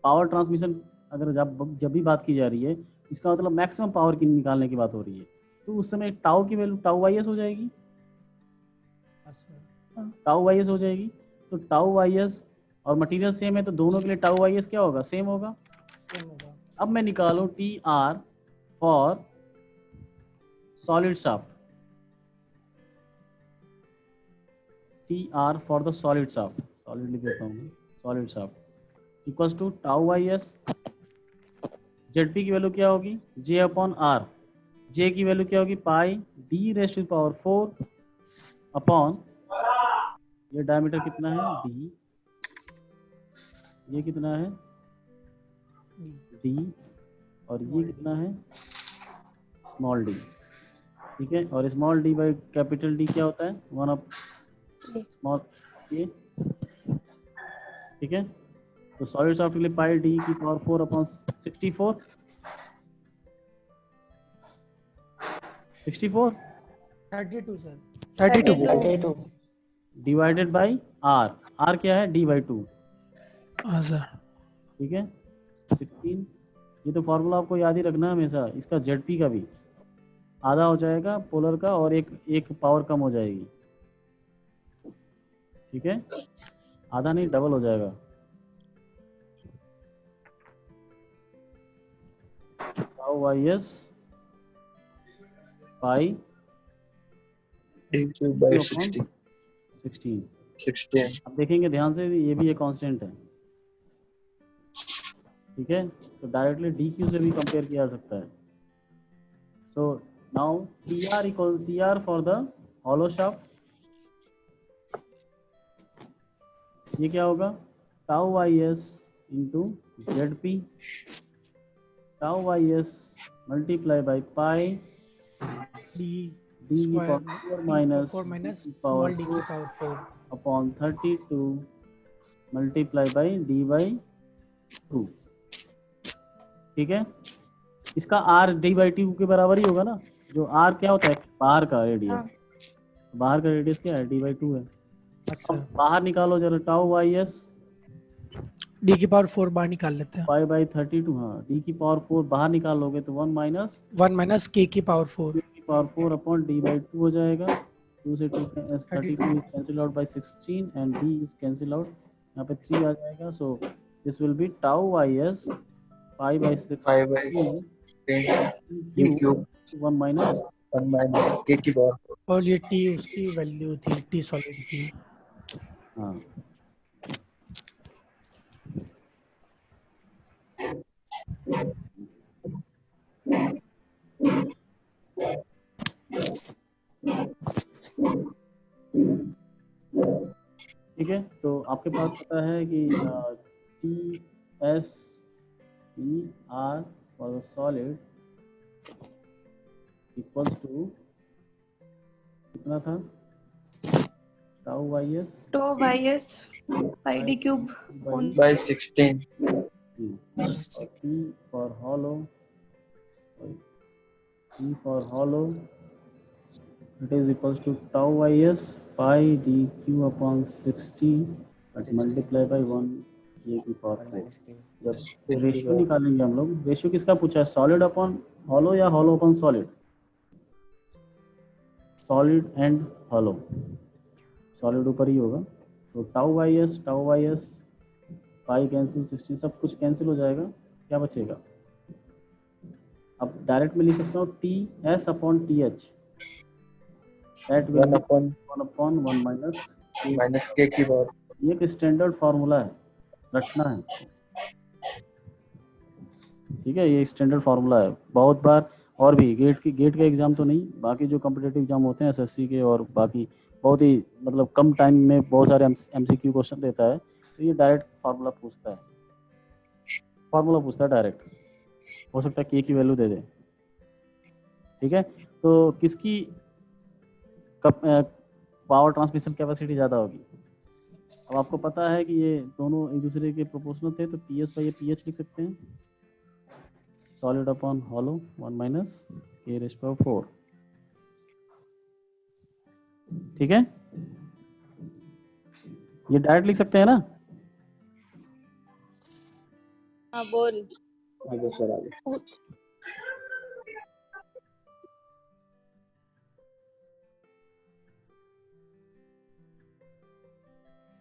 पावर ट्रांसमिशन अगर जब भी बात की जा रही है, इसका मतलब मैक्सिमम पावर की निकालने की बात हो रही है, तो उस समय टाउ की वैल्यू टाउ वाई एस हो जाएगी, टाउ वाई एस हो जाएगी। तो टाउ वाई एस और मटेरियल सेम है, तो दोनों के लिए टाउ वाई एस क्या होगा, सेम होगा। अब मैं निकालूं T R for solid shaft, T R for the solid shaft, solid लिख देता हूँ, solid shaft equals to tau Y S. Z P की वैल्यू क्या होगी, जे अपॉन आर, जे की वैल्यू क्या होगी, pi D raised to power 4 upon, ये डायमीटर कितना है डी, ये कितना है डी, और ये कितना है स्मॉल डी, ठीक है। और small D by capital D क्या होता है, 1 अप स्मॉल ए, ठीक है। तो सॉलिड शाफ्ट के लिए पाई डी की power 4 upon 64, 64 32 sir, 32. Divided by R, R क्या है डी बाई 2, हाँ सर, ठीक है 16। ये तो फॉर्मूला आपको याद ही रखना है हमेशा, इसका जेड पी का भी आधा हो जाएगा पोलर का, और एक पावर कम हो जाएगी, ठीक है, आधा नहीं डबल हो जाएगा। Tau Y S pi d cube by 60 16। 16 अब देखेंगे ध्यान से, ये भी एक कांस्टेंट है, ठीक है। तो डायरेक्टली डी क्यू से भी कंपेयर किया जा सकता है। So now T R equal T R for the hollow shaft, ये क्या होगा, tau Y S into Z P, tau Y S multiply by pi D D की पावर 4 माइनस स्मॉल डी की power 4 upon 32 multiply by D by 2, ठीक है। इसका R D by 2 के बराबर ही होगा ना, जो आर क्या होता है बाहर का रेडियस, बाहर का रेडियस क्या है डी बाई 2 है। अब बाहर निकालो जरा, टाउ वाई एस डी की पावर 4 बाहर निकाल लेते हैं, पाई बाई 32, हाँ डी की पावर 4 बाहर निकालोगे तो 1 माइनस 1 माइनस के की पावर 4 की पावर 4 अपॉन डी बाई 2 हो जाएगा। 2 से 2 32 is cancel out by 16 and D is cancel out, यहाँ पे 3 आ जाएगा। So this will be tau Y S pi by 6 pi by 16 d cube 1 minus 1 minus k की पावर 4 और ये टी उसकी वैल्यू थी, टी सॉलिड की। हाँ ठीक है। तो आपके पास पता है कि T S E R for the solid equals to कितना था, टाउ वाई एस तो ys pi d cube on by 16 P for hollow, P for hollow, it is equals to tau is pi dq upon 60 but multiply by 1 k की power 4। जब ratio निकालेंगे हम लोग, ratio किसका पूछा है, solid upon hollow या hollow upon solid, solid and hollow, solid ऊपर ही होगा। तो tau I S pi cancel 60 सब कुछ कैंसिल हो जाएगा, क्या बचेगा। अब डायरेक्ट में लिख सकता हूँ T S upon T H, that will 1 upon 1 minus k की पावर। ये एक स्टैंडर्ड फार्मूला है, रटना है, ठीक है। ये स्टैंडर्ड फार्मूला है, बहुत बार और भी गेट के एग्जाम तो नहीं, बाकी जो कॉम्पिटिटिव एग्जाम होते हैं एसएससी के और बाकी बहुत ही मतलब कम टाइम में बहुत सारे एमसीक्यू क्वेश्चन देता है, तो ये डायरेक्ट फार्मूला पूछता है डायरेक्ट, हो सकता है के की वैल्यू दे दे, ठीक है। तो किसकी पावर ट्रांसमिशन कैपेसिटी ज़्यादा होगी। अब आपको पता है कि ये दोनों एक दूसरे के प्रोपोर्शनल थे, तो P S by P H लिख सकते हैं, सॉलिड अपॉन हॉलो 1 माइनस के रेज़ पावर 4, ठीक है। ये डायरेक्ट लिख सकते हैं ना। हाँ बोल। आगे सर आगे।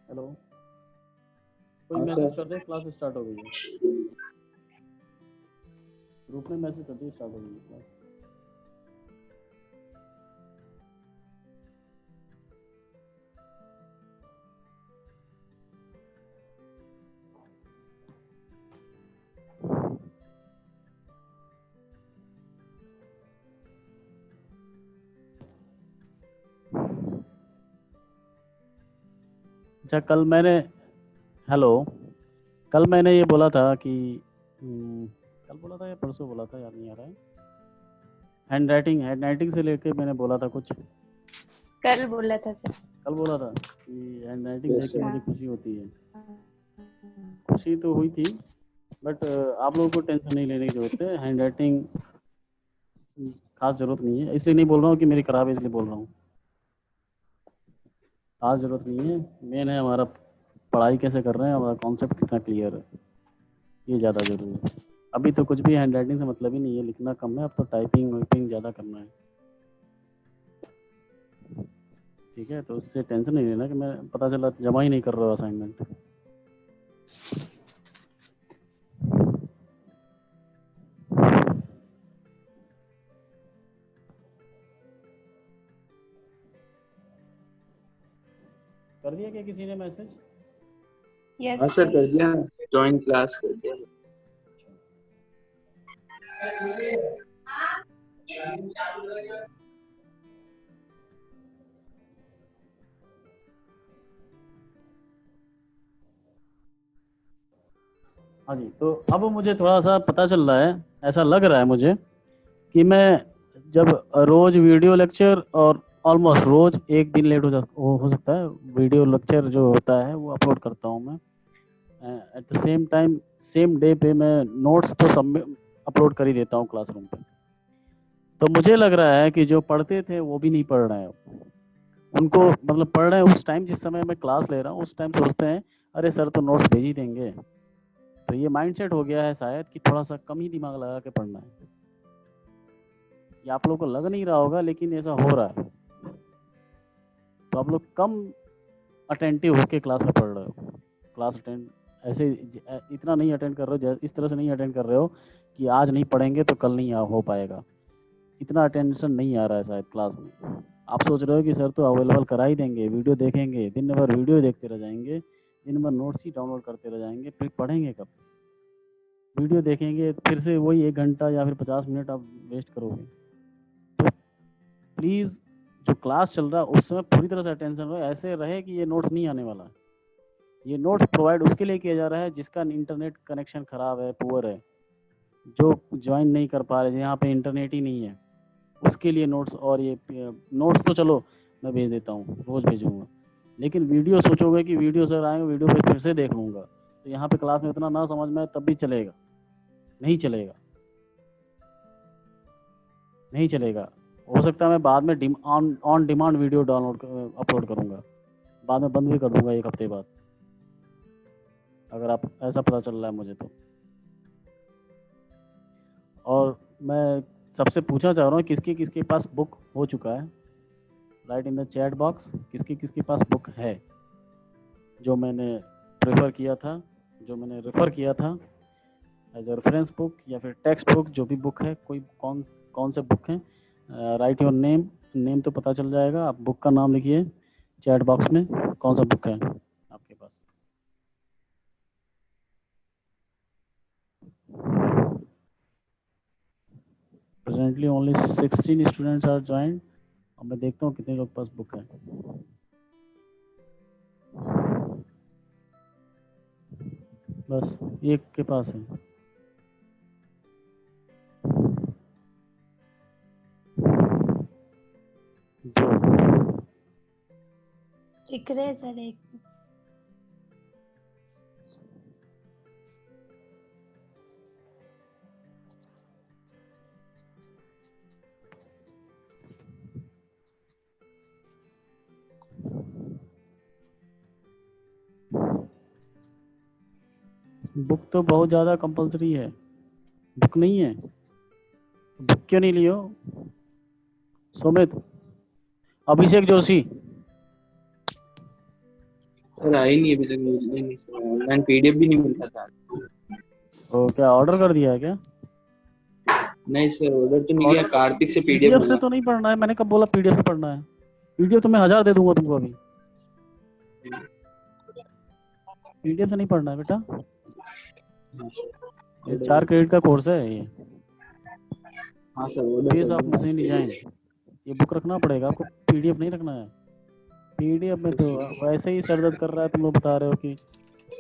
हेलो, कोई हाँ, मैसेज सर। कर दे, क्लास स्टार्ट हो गई है, ग्रुप में मैसेज कर दिए स्टार्ट हो गई है क्लास। अच्छा, कल मैंने ये बोला था कि कल बोला था या परसों बोला था, याद नहीं आ रहा है। हैंड राइटिंग से लेके मैंने बोला था कुछ, कल बोला था सर। कल बोला था कि हैंड राइटिंग देख के हाँ। मुझे खुशी होती है। खुशी तो हुई थी, बट आप लोगों को टेंशन नहीं लेने की जरूरत है, हैंड राइटिंग खास जरूरत नहीं है, इसलिए नहीं बोल रहा हूँ कि मेरी खराब है इसलिए बोल रहा हूँ, खास जरूरत नहीं है। मेन है हमारा पढ़ाई कैसे कर रहे हैं, हमारा कॉन्सेप्ट कितना क्लियर है, ये ज़्यादा जरूरी है। अभी तो कुछ भी हैंड राइटिंग से मतलब ही नहीं है, लिखना कम है, अब तो टाइपिंग वाइपिंग ज़्यादा करना है, ठीक है। तो उससे टेंशन नहीं लेना कि मैं पता चला जमा ही नहीं कर रहा हूँ असाइनमेंट। कर दिया क्या किसी ने मैसेज? यस हाँ सर कर दिया, ज्वाइन क्लास कर दिया। हाँ जी, तो अब मुझे थोड़ा सा पता चल रहा है, ऐसा लग रहा है मुझे कि मैं जब रोज वीडियो लेक्चर और ऑलमोस्ट रोज एक दिन लेट हो सकता है, वीडियो लेक्चर जो होता है वो अपलोड करता हूँ मैं, at the same time same day पे मैं नोट्स तो सब अपलोड कर ही देता हूँ क्लासरूम पे। तो मुझे लग रहा है कि जो पढ़ते थे वो भी नहीं पढ़ रहे हैं, उनको मतलब पढ़ रहे हैं उस टाइम जिस समय मैं क्लास ले रहा हूँ, उस टाइम सोचते हैं अरे सर तो नोट्स भेज ही देंगे। तो ये माइंडसेट हो गया है शायद कि थोड़ा सा कम ही दिमाग लगा के पढ़ना है। ये आप लोगों को लग नहीं रहा होगा लेकिन ऐसा हो रहा है। तो आप लोग कम अटेंटिव होके क्लास में पढ़ रहे हो, क्लास अटेंड ऐसे इतना नहीं अटेंड कर रहे हो, इस तरह से नहीं अटेंड कर रहे हो कि आज नहीं पढ़ेंगे तो कल नहीं हो पाएगा, इतना अटेंशन नहीं आ रहा है शायद क्लास में। आप सोच रहे हो कि सर तो अवेलेबल करा ही देंगे, वीडियो देखेंगे, दिन भर वीडियो देखते रह जाएंगे, दिन भर नोट्स ही डाउनलोड करते रह जाएंगे, फिर पढ़ेंगे कब? वीडियो देखेंगे फिर से वही 1 घंटा या फिर 50 मिनट आप वेस्ट करोगे। तो प्लीज़ जो क्लास चल रहा है उस समय पूरी तरह से अटेंशन हो, ऐसे रहे कि ये नोट्स नहीं आने वाला। ये नोट्स प्रोवाइड उसके लिए किया जा रहा है जिसका इंटरनेट कनेक्शन ख़राब है, पुअर है, जो ज्वाइन नहीं कर पा रहे, यहाँ पे इंटरनेट ही नहीं है, उसके लिए नोट्स। और ये नोट्स तो चलो मैं भेज देता हूँ, रोज़ भेजूँगा, लेकिन वीडियो सोचोगे कि वीडियो सर आएंगे वीडियो फिर से देख लूँगा, तो यहाँ पे क्लास में इतना ना समझ में आए तब भी चलेगा, नहीं चलेगा, नहीं चलेगा। हो सकता है मैं बाद में ऑन डिमांड वीडियो अपलोड करूँगा, बाद में बंद भी कर दूंगा 1 हफ्ते बाद, अगर आप ऐसा पता चल रहा है मुझे तो। और मैं सबसे पूछना चाह रहा हूँ किसके किसके पास बुक हो चुका है, right in the chat box, किसके किसके पास बुक है जो मैंने प्रेफर किया था, जो मैंने रेफ़र किया था एज ए रेफरेंस बुक या फिर टेक्स्ट बुक, जो भी बुक है, कोई कौन से बुक हैं। राइट योर नेम तो पता चल जाएगा, आप बुक का नाम लिखिए चैट बॉक्स में, कौन सा बुक है आपके पास। Presently only 16 students are join. अब मैं देखता हूँ कितने लोग पास बुक है। बस एक के पास है। दो। लिख रहे हैं सर एक। बुक तो बहुत ज़्यादा कंपलसरी है, बुक नहीं है, बुक क्यों नहीं लियो सुमित? अभिषेक जोशी सर आई नहीं अभी तक, नहीं सर, ऑनलाइन पीडीएफ भी नहीं मिलता था। तो क्या ऑर्डर कर दिया है क्या? नहीं सर, ऑर्डर तो नहीं किया, कार्तिक से पीडीएफ पीडीएफ से मिला। तो नहीं पढ़ना है, मैंने कब बोला पीडीएफ से पढ़ना है? पीडीएफ तो मैं 1000 दे दूंगा तुमको अभी। पीडीएफ से नहीं पढ़ना है बेटा, हाँ सर, ये 4 क्रेडिट का कोर्स है ये, हाँ सर, ऑर्डर फेस कर ऑफ दूंगा। Machine design. ये बुक रखना पड़ेगा आपको, पीडीएफ नहीं रखना है। पीडीएफ में तो वैसे ही सर दर्द कर रहा है, तुम लोग बता रहे हो कि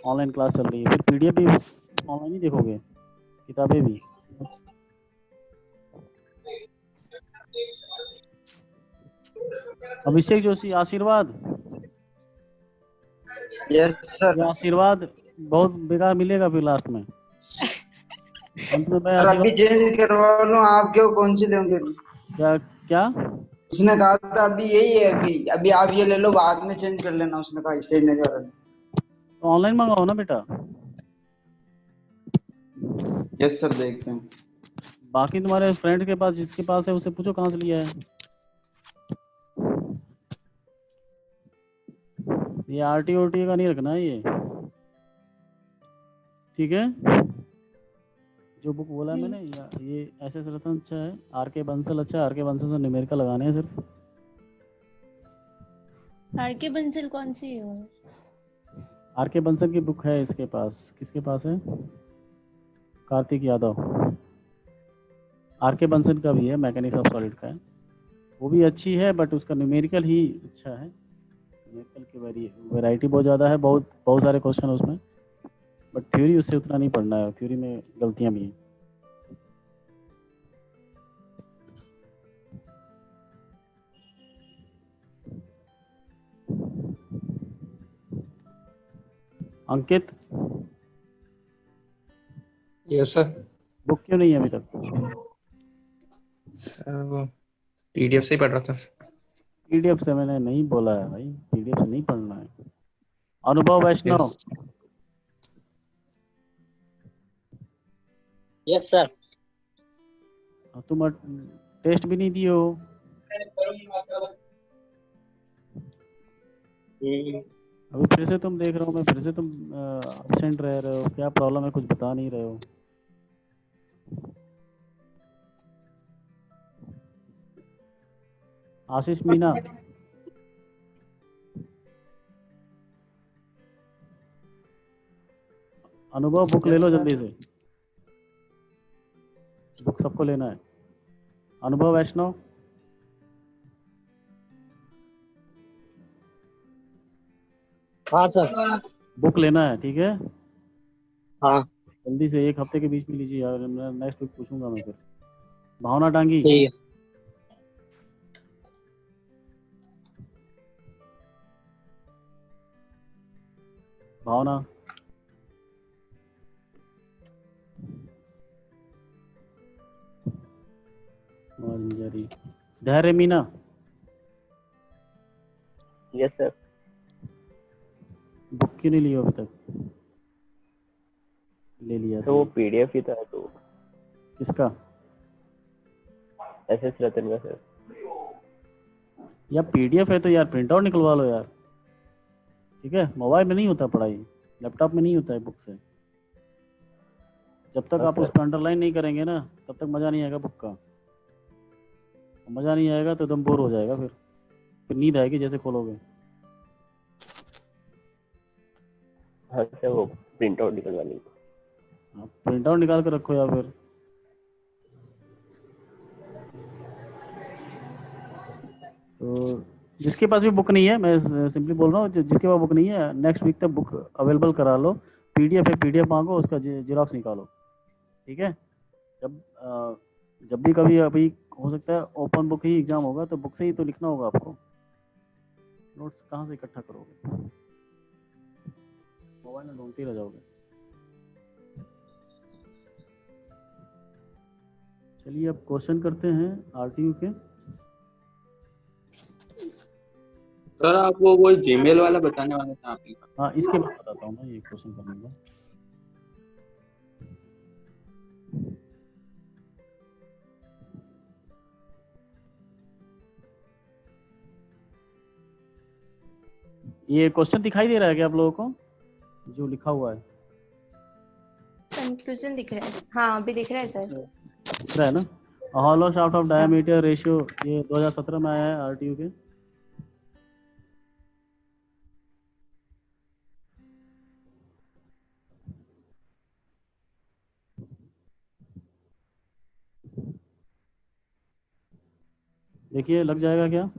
ऑनलाइन क्लास चल रही है, फिर पीडीएफ भी ऑनलाइन ही देखोगे, किताबें भी। अभिषेक जोशी आशीर्वाद, यस सर। ये आशीर्वाद बहुत बेकार मिलेगा फिर लास्ट में, अंत में मैं सर अभी आशीर्वाद। चेंज करवा लूं, आप क्यों कौन सी लेंगे? क्या क्या? उसने कहा था अभी यही है, अभी अभी आप ये ले लो, बाद में चेंज कर लेना, उसने कहा स्टेशनरी वाला। तो ऑनलाइन मंगाओ ना बेटा। यस सर, देखते हैं। बाकी तुम्हारे फ्रेंड के पास, जिसके पास है उससे पूछो कहाँ से लिया है। ये आरटी का नहीं रखना है ये, ठीक है? जो बुक बोला है मैंने, ये एस एस रतन अच्छा है, आर के बंसल अच्छा है, आर के बंसल से न्यूमेरिकल लगाने हैं सिर्फ। आर के बंसल कौन सी है? आर के बंसल की बुक है इसके पास, किसके पास है? कार्तिक यादव। आर के बंसल का भी है, मैकेनिक्स ऑफ सॉलिड का है, वो भी अच्छी है, बट उसका न्यूमेरिकल ही अच्छा है। न्यूमेरिकल की वैरायटी बहुत ज़्यादा है, बहुत सारे क्वेश्चन उसमें, बट थ्योरी उससे उतना नहीं पढ़ना है, थ्योरी में गलतियाँ भी हैं। अंकित, यस सर। बुक क्यों नहीं है अभी तक? सर वो पीडीएफ से ही पढ़ रहा था। पीडीएफ से मैंने नहीं बोला है भाई, पीडीएफ से नहीं पढ़ना है। अनुभव वैष्णव। Yes sir. तुम टेस्ट भी नहीं दिए हो। अभी फिर से तुम देख रहे हो, मैं फिर से तुम एब्सेंट रह रहे हो, क्या प्रॉब्लम है, कुछ बता नहीं रहे हो। आशीष मीना, अनुभव बुक ले लो जल्दी से, बुक सबको लेना है। अनुभव वैष्णव, हाँ सर। बुक लेना है, ठीक है? हाँ जल्दी से 1 हफ्ते के बीच में लीजिए यार, नेक्स्ट वीक पूछूंगा मैं फिर। भावना डांगी, ठीक है। भावना, इंजीनियरिंग। धैर्य मीना, यस सर। बुक क्यों नहीं लिया अभी तक? ले लिया तो वो पीडीएफ ही था तो। किसका? एसएस रतन का सर। या पीडीएफ है तो यार प्रिंट आउट निकलवा लो यार, ठीक है? मोबाइल में नहीं होता पढ़ाई, लैपटॉप में नहीं होता है बुक से। जब तक आप उस पर अंडरलाइन नहीं करेंगे ना तब तक मज़ा नहीं आएगा बुक का। मज़ा नहीं आएगा तो एकदम बोर हो जाएगा, फिर नींद आएगी जैसे खोलोगे। हाँ सर, वो प्रिंट आउट निकलवानी है। आप प्रिंट आउट निकाल कर रखो या फिर तो जिसके पास भी बुक नहीं है, मैं सिंपली बोल रहा हूँ, जिसके पास बुक नहीं है नेक्स्ट वीक तक बुक अवेलेबल करा लो। पीडीएफ है, पीडीएफ मांगो, उसका जेरॉक्स निकालो, ठीक है? जब भी कभी अभी हो सकता है ओपन बुक ही एग्जाम होगा तो बुक से ही तो लिखना होगा आपको। नोट्स कहाँ से इकट्ठा करोगे? मोबाइल में ढूंढते ही रह जाओगे। चलिए अब क्वेश्चन करते हैं आरटीयू के। सर आप वो वही जीमेल वाला बताने वाले थे आप ही। हाँ, इसके बाद बताता हूँ मैं ये क्वेश्चन करने का। ये क्वेश्चन दिखाई दे रहा है क्या आप लोगों को जो लिखा हुआ है? कंक्लूजन दिख रहा है। हाँ अभी दिख रहा है सर। दिख रहा है ना? Hollow shaft of diameter ratio, ये 2017 में आया है आरटीयू के। देखिए लग जाएगा क्या?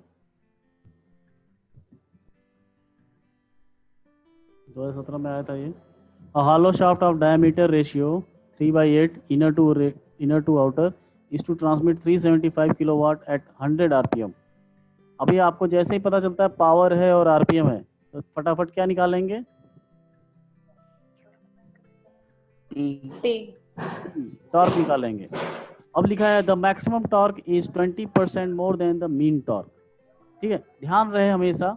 2017 में आया था ये। A hollow shaft of diameter ratio 3/8 inner to outer is to transmit 375 kilowatt at 100 rpm। अभी आपको जैसे ही पता चलता है पावर है और आरपीएम है तो फटाफट क्या निकालेंगे? टॉर्क निकालेंगे। अब लिखा है the maximum torque is 20% more than the mean torque, ठीक है? ध्यान रहे हमेशा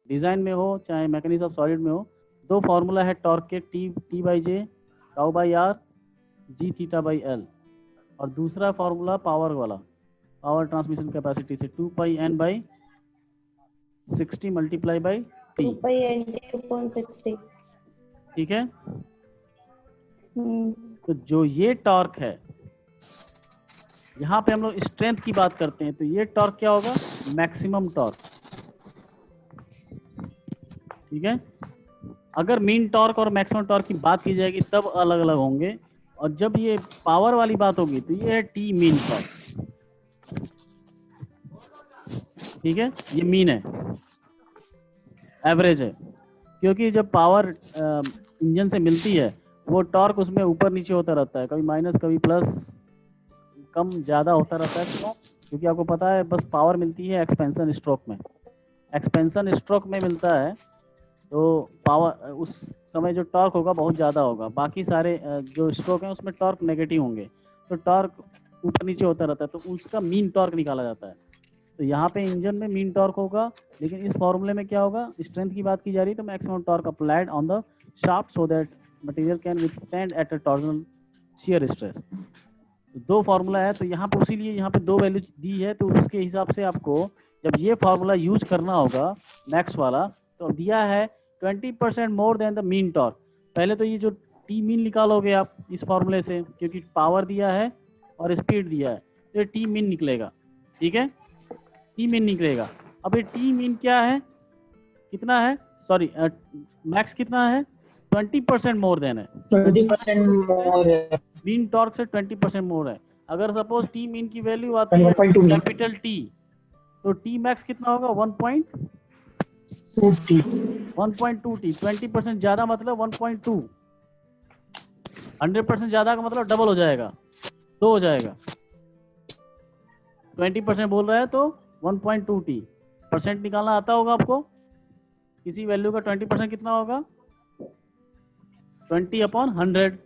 डिजाइन में हो चाहे मैकेनिज्म ऑफ सॉलिड में हो, दो फार्मूला है टॉर्क के, T by J, tau by R, G theta by L, और दूसरा फार्मूला पावर वाला, पावर ट्रांसमिशन कैपेसिटी से 2 pi N by 60 multiply by T, 2 pi N T upon 60, ठीक है? तो जो ये टॉर्क है, यहाँ पे हम लोग स्ट्रेंथ की बात करते हैं, तो ये टॉर्क क्या होगा? मैक्सिमम टॉर्क, ठीक है? अगर मीन टॉर्क और मैक्सिमम टॉर्क की बात की जाएगी तब अलग अलग होंगे, और जब ये पावर वाली बात होगी तो ये है टी मीन टॉर्क, ठीक है? ये मीन है, एवरेज है, क्योंकि जब पावर इंजन से मिलती है वो टॉर्क उसमें ऊपर नीचे होता रहता है, कभी माइनस कभी प्लस, कम ज़्यादा होता रहता है। क्यों? क्योंकि आपको पता है बस पावर मिलती है एक्सपेंशन स्ट्रोक में, एक्सपेंशन स्ट्रोक में मिलता है तो पावर उस समय जो टॉर्क होगा बहुत ज़्यादा होगा, बाकी सारे जो स्ट्रोक हैं उसमें टॉर्क नेगेटिव होंगे, तो टॉर्क ऊपर नीचे होता रहता है, तो उसका मीन टॉर्क निकाला जाता है। तो यहाँ पे इंजन में मीन टॉर्क होगा, लेकिन इस फॉर्मूले में क्या होगा? स्ट्रेंथ की बात की जा रही है तो maximum torque applied on the shaft so that material can withstand at a torsional shear stress. तो दो फार्मूला है, तो यहाँ पे उसीलिए यहाँ पे दो वैल्यू दी है, तो उसके हिसाब से आपको जब ये फार्मूला यूज करना होगा मैक्स वाला, तो दिया है 20% more than the mean torque. पहले तो ये जो टी मीन निकालोगे आप इस फार्मूले से, क्योंकि पावर दिया है और स्पीड दिया है, तो ये टी मीन निकलेगा, ठीक है? टी मीन निकलेगा। अब ये टी मीन क्या है, कितना है? सॉरी मैक्स कितना है? 20% मोर देन है, 20% मोर है। मीन टॉर्क से 20% मोर है। अगर सपोज टी मीन की वैल्यू आती है कैपिटल टी, तो टी मैक्स कितना होगा? 1.2 टी। 20% ज्यादा मतलब 1.2, 100% ज्यादा का मतलब डबल हो जाएगा, 2 हो जाएगा। 20% बोल रहा है तो 1.2 टी। परसेंट निकालना आता होगा आपको, किसी वैल्यू का 20% कितना होगा? 20/100।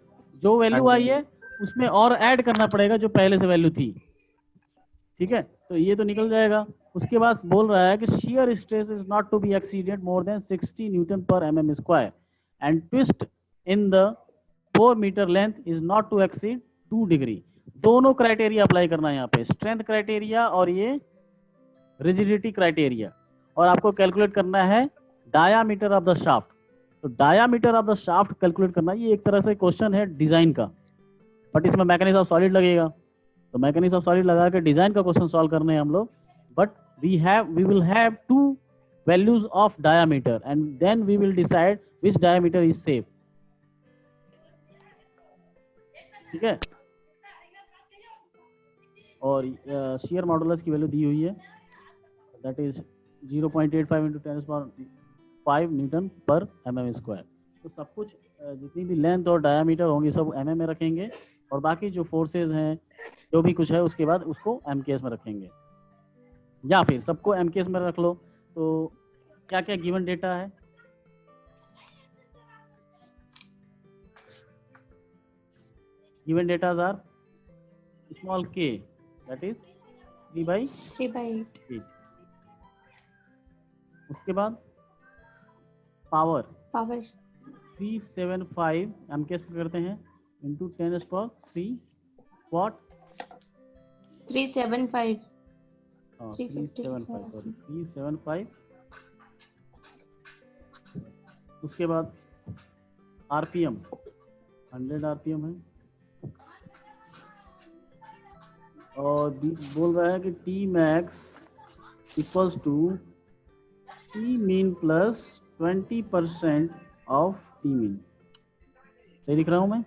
जो वैल्यू आई है उसमें और ऐड करना पड़ेगा जो पहले से वैल्यू थी, ठीक है? तो ये तो निकल जाएगा। उसके बाद बोल रहा है कि shear stress is not to be exceeded more than 60 Newton per mm square and twist in the 4 meter length is not to exceed 2 degree। दोनों क्राइटेरिया अप्लाई करना है यहाँ पे, स्ट्रेंथ क्राइटेरिया और ये रिजिडिटी क्राइटेरिया, और आपको कैलकुलेट करना है डायामीटर ऑफ द शाफ्ट। तो diameter of the shaft calculate करना, ये एक तरह से क्वेश्चन है डिजाइन का, बट इसमें मैकेनिक्स ऑफ सॉलिड लगेगा, तो मैकेनिक्स ऑफ सॉलिड लगा के डिजाइन का क्वेश्चन सॉल्व करने हैं हम लोग। But we will have 2 values of diameter and then we will decide which diameter is safe. ठीक है, और शियर मॉडुलस की वैल्यू दी हुई है, दैट इज 0.85 × 10⁵ न्यूटन पर mm स्क्वायर। तो सब कुछ जितनी भी लेंथ और डायामीटर होंगी सब mm में रखेंगे, और बाकी जो फोर्सेज हैं जो भी कुछ है उसके बाद उसको MKS में रखेंगे, या फिर सबको MKS में रख लो। तो क्या क्या गिवन डेटा है, given datas are small k that is 3/8। उसके बाद पावर 375 MKS पे करते हैं इंटू 10⁻³ वॉट 375 375। उसके बाद RPM 100 RPM है, और बोल रहा है कि Tmax equals to Tmean plus 20% of Tmean। सही लिख रहा हूं मैं,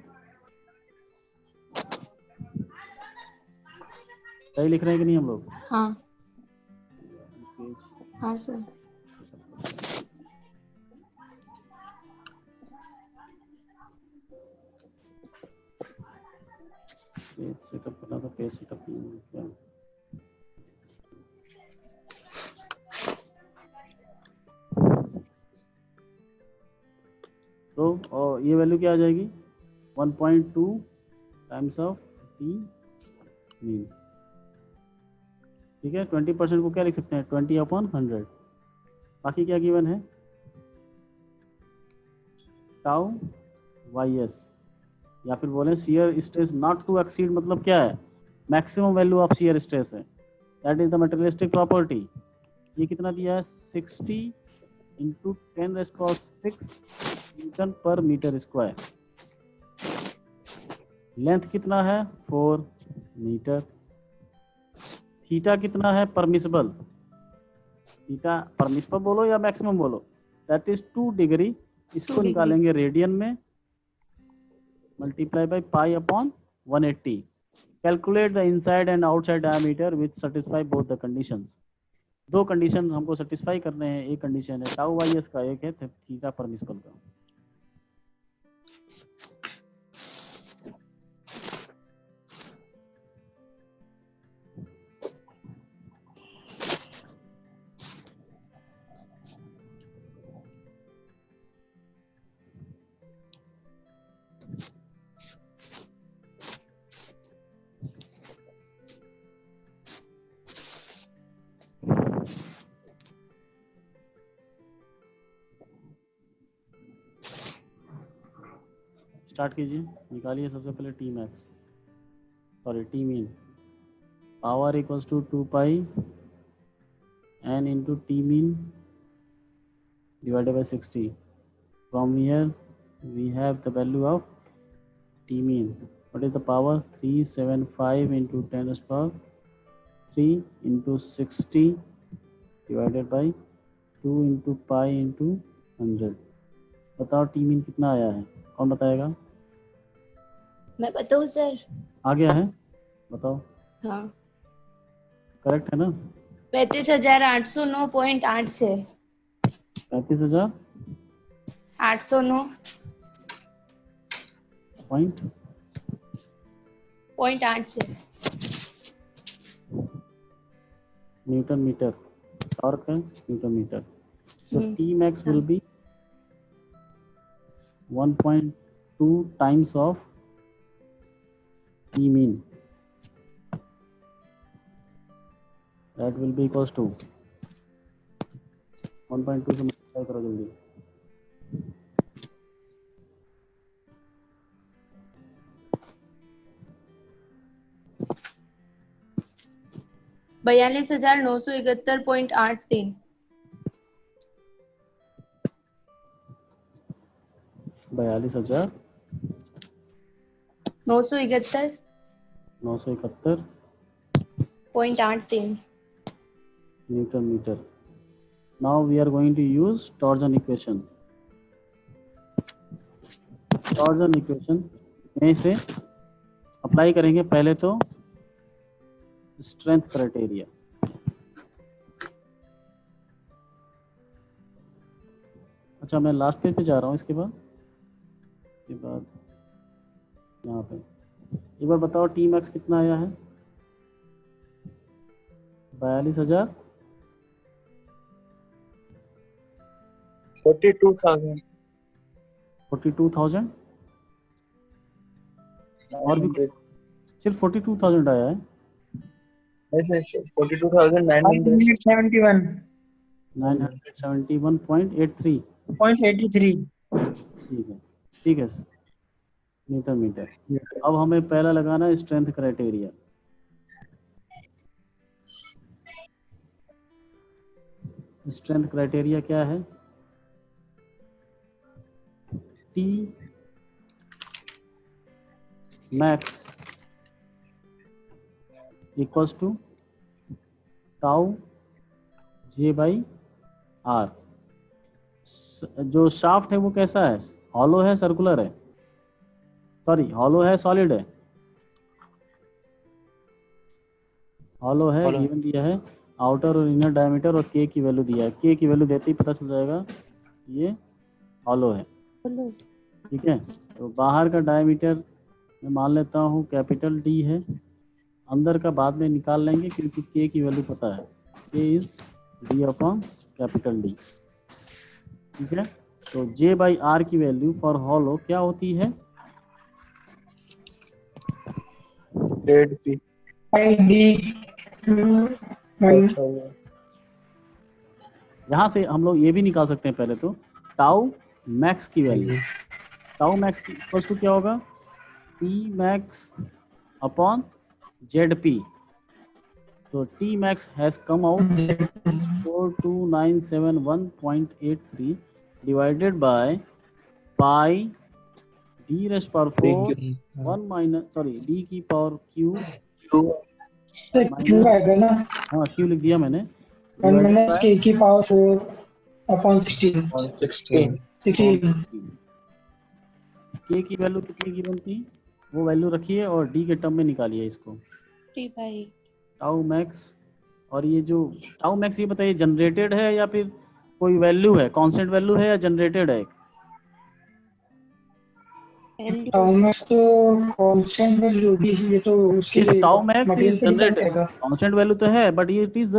सही लिख रहे हैं कि नहीं हम लोग? हाँ हाँ सर। पेज सेटअप करना था, पेज सेटअप क्या तो, और ये वैल्यू क्या आ जाएगी 1.2 टाइम्स ऑफ Tmean। ठीक है, 20% को क्या लिख सकते हैं 20/100। बाकी क्या गिवन है टाउ YS, या फिर बोले shear stress not to exceed, मतलब क्या है maximum value of shear stress है, that is the materialistic property. ये कितना दिया है 60 × 10⁻⁶ न्यूटन पर मीटर स्क्वायर। लेंथ कितना है 4 मीटर। थीटा कितना है परमिसिबल, थीटा परमिसिबल बोलो या मैक्सिमम बोलो, दैट इज 2 डिग्री। इसको निकालेंगे रेडियन में, multiply by π/180। Calculate the inside and outside diameter which satisfy both the conditions. 2 condition हमको सेटिस्फाई करने हैं, एक कंडीशन है टाउ YS का, एक है थीटा परमिसिबल का। स्टार्ट कीजिए, निकालिए सबसे पहले Tmean। Power equals to 2π n into Tmean divided by 60। From here we have the value of Tmean, what is the power 375 into 10⁻³ into 60 divided by 2 into π into 100। बताओ Tmean कितना आया है, कौन बताएगा? मैं बताऊं सर? आ गया है, बताओ। हाँ करेक्ट है ना? 35,809.8 से 35,809 पॉइंट 8 से न्यूटन मीटर, टॉर्क है newton metre. So Tmax will be 1.2 times of Tmean। That will be equals to 1.2 से मल्टीप्लाई करो जल्दी। बयालीस हजार 971.83। 42,971 971.83। Newton metre. Now we are going to use torsion equation. Torsion equation में से apply करेंगे पहले तो स्ट्रेंथ क्राइटेरिया। अच्छा मैं लास्ट पेज पे जा रहा हूँ इसके बाद यहाँ पे एक बार बताओ टी मैक्स कितना आया है? 42,000 42,000 42,000 और भी सिर्फ 42,000 आया है। ऐसे 42,900 971.83 ठीक है न्यूटन मीटर। अब हमें पहला लगाना है स्ट्रेंथ क्राइटेरिया। स्ट्रेंथ क्राइटेरिया क्या है? T max equals to tau J by R. जो शाफ्ट है वो कैसा है? हॉलो है, सर्कुलर है? सॉरी हॉलो है, सॉलिड है? हॉलो है, गिवन दिया है आउटर और इनर डायमीटर और के की वैल्यू दिया है। के की वैल्यू देते ही पता चल जाएगा ये हॉलो है। ठीक है, तो बाहर का डायमीटर मैं मान लेता हूँ कैपिटल डी है, अंदर का बाद में निकाल लेंगे क्योंकि के की वैल्यू पता है। के is D upon capital D. ठीक है, तो जे बाई आर की वैल्यू फॉर हॉलो क्या होती है? यहाँ से हम लोग ये भी निकाल सकते हैं पहले तो टाउ मैक्स की वैल्यू। टाउ मैक्स की इक्वल टू क्या होगा? T max upon Z P. तो T max has come out 42971.83 divided by pi D raised power 4 1 minus sorry D की पावर क्यू क्यू आएगा ना? हाँ क्यू लिख दिया मैंने। माइनस के की पावर 4 अपॉन 16। के की वैल्यू कितनी गिवन थी वो वैल्यू रखिए और डी के टर्म में निकालिए इसको। 3/8 टाउ मैक्स। और ये जो टाउ मैक्स ये बताइए जनरेटेड है या फिर कोई वैल्यू है, कांस्टेंट वैल्यू है या जनरेटेड है? टाउ मैक्स तो कांस्टेंट वैल्यू होगी, ये तो उसके टाउ मैक्स इज मटेरियल पे डिपेंड जनरेटेड, करेगा। कांस्टेंट वैल्यू तो है बट ये it is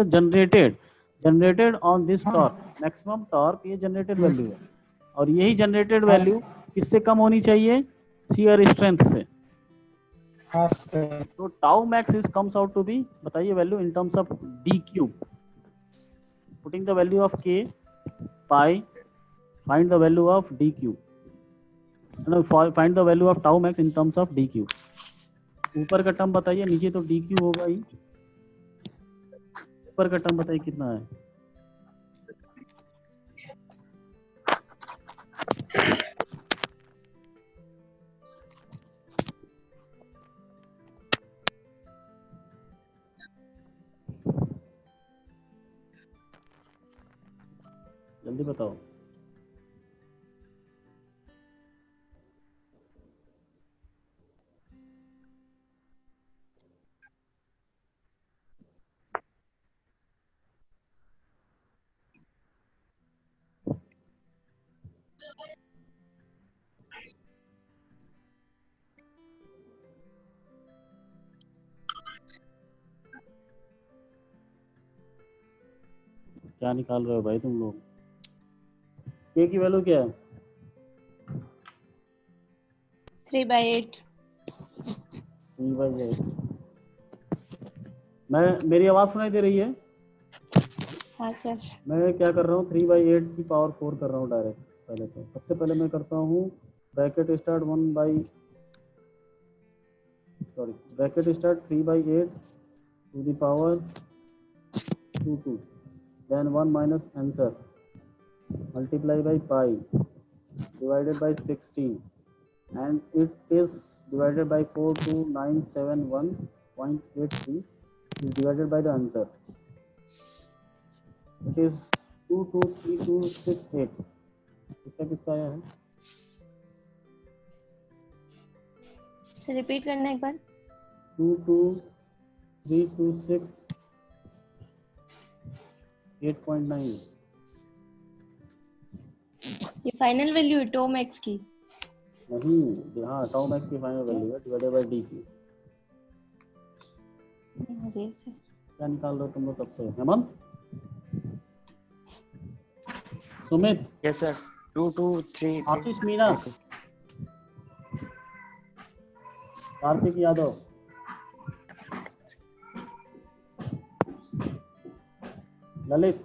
generated on this torque. Maximum torque ये जनरेटेड वैल्यू है और यही जनरेटेड वैल्यू किससे कम होनी चाहिए? शियर स्ट्रेंथ से। तो tau max is comes out to be, बताइए value in terms of D cube. Putting the value of K pi find the value of D cube, find the value of tau max in terms of D cube. ऊपर का term बताइए, नीचे तो D cube होगा ही, ऊपर का term बताइए कितना है? जल्दी बताओ। क्या निकाल रहे हो भाई तुम लोग? के की वैल्यू क्या है? 3/8 मेरी आवाज सुनाई दे रही है? हाँ सर। मैं क्या कर रहा हूँ 3/8 की पावर 4 कर रहा हूँ डायरेक्ट। पहले तो सबसे पहले मैं करता हूँ bracket start 3/8 to the power 2 then 1 minus answer multiply by pi divided by 16 and it is divided by 42971.83 is divided by the answer. It is 223268. इसका किसका आया है? सर रिपीट करना एक बार। 223268.9. ये फाइनल वैल्यू है टो मैक्स की। नहीं, हाँ टाउ मैक्स की फाइनल वैल्यू है डिवाइडेड बाय डी की। अरे सर क्या निकाल रहे हो तुम लोग तब से? हेमंत, सुमित, यस सर 2 2 3 आशीष, मीना, कार्तिक यादव, ललित,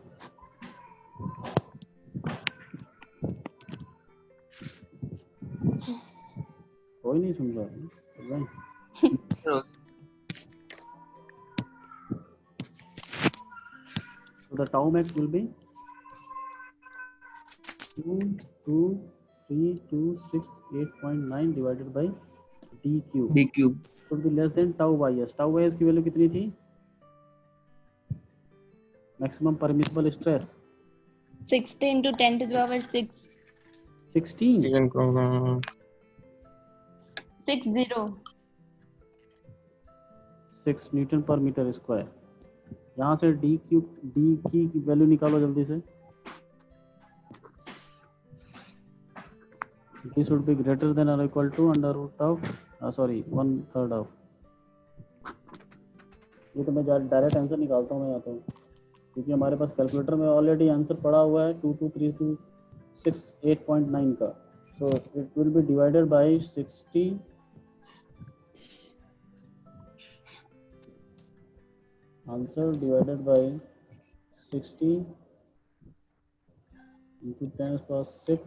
कोई नहीं सुन रहा है। So the tau max will be 223268.9 divided by d cube. D cube. Should be less than tau by s. Tau by s की वैल्यू कितनी थी? Maximum permissible stress 60 into 10 to the power 6 16. 60 6 Newton पर metre square. यहाँ से D की value निकालो जल्दी से। D should be greater than or equal to under root of 1/3 of। ये तो मैं डायरेक्ट आंसर निकालता हूँ मैं यहाँ तो, क्योंकि हमारे पास कैलकुलेटर में ऑलरेडी आंसर पड़ा हुआ है 223268.9 का। So it will be divided by 60 answer divided by 60 into 10 plus 6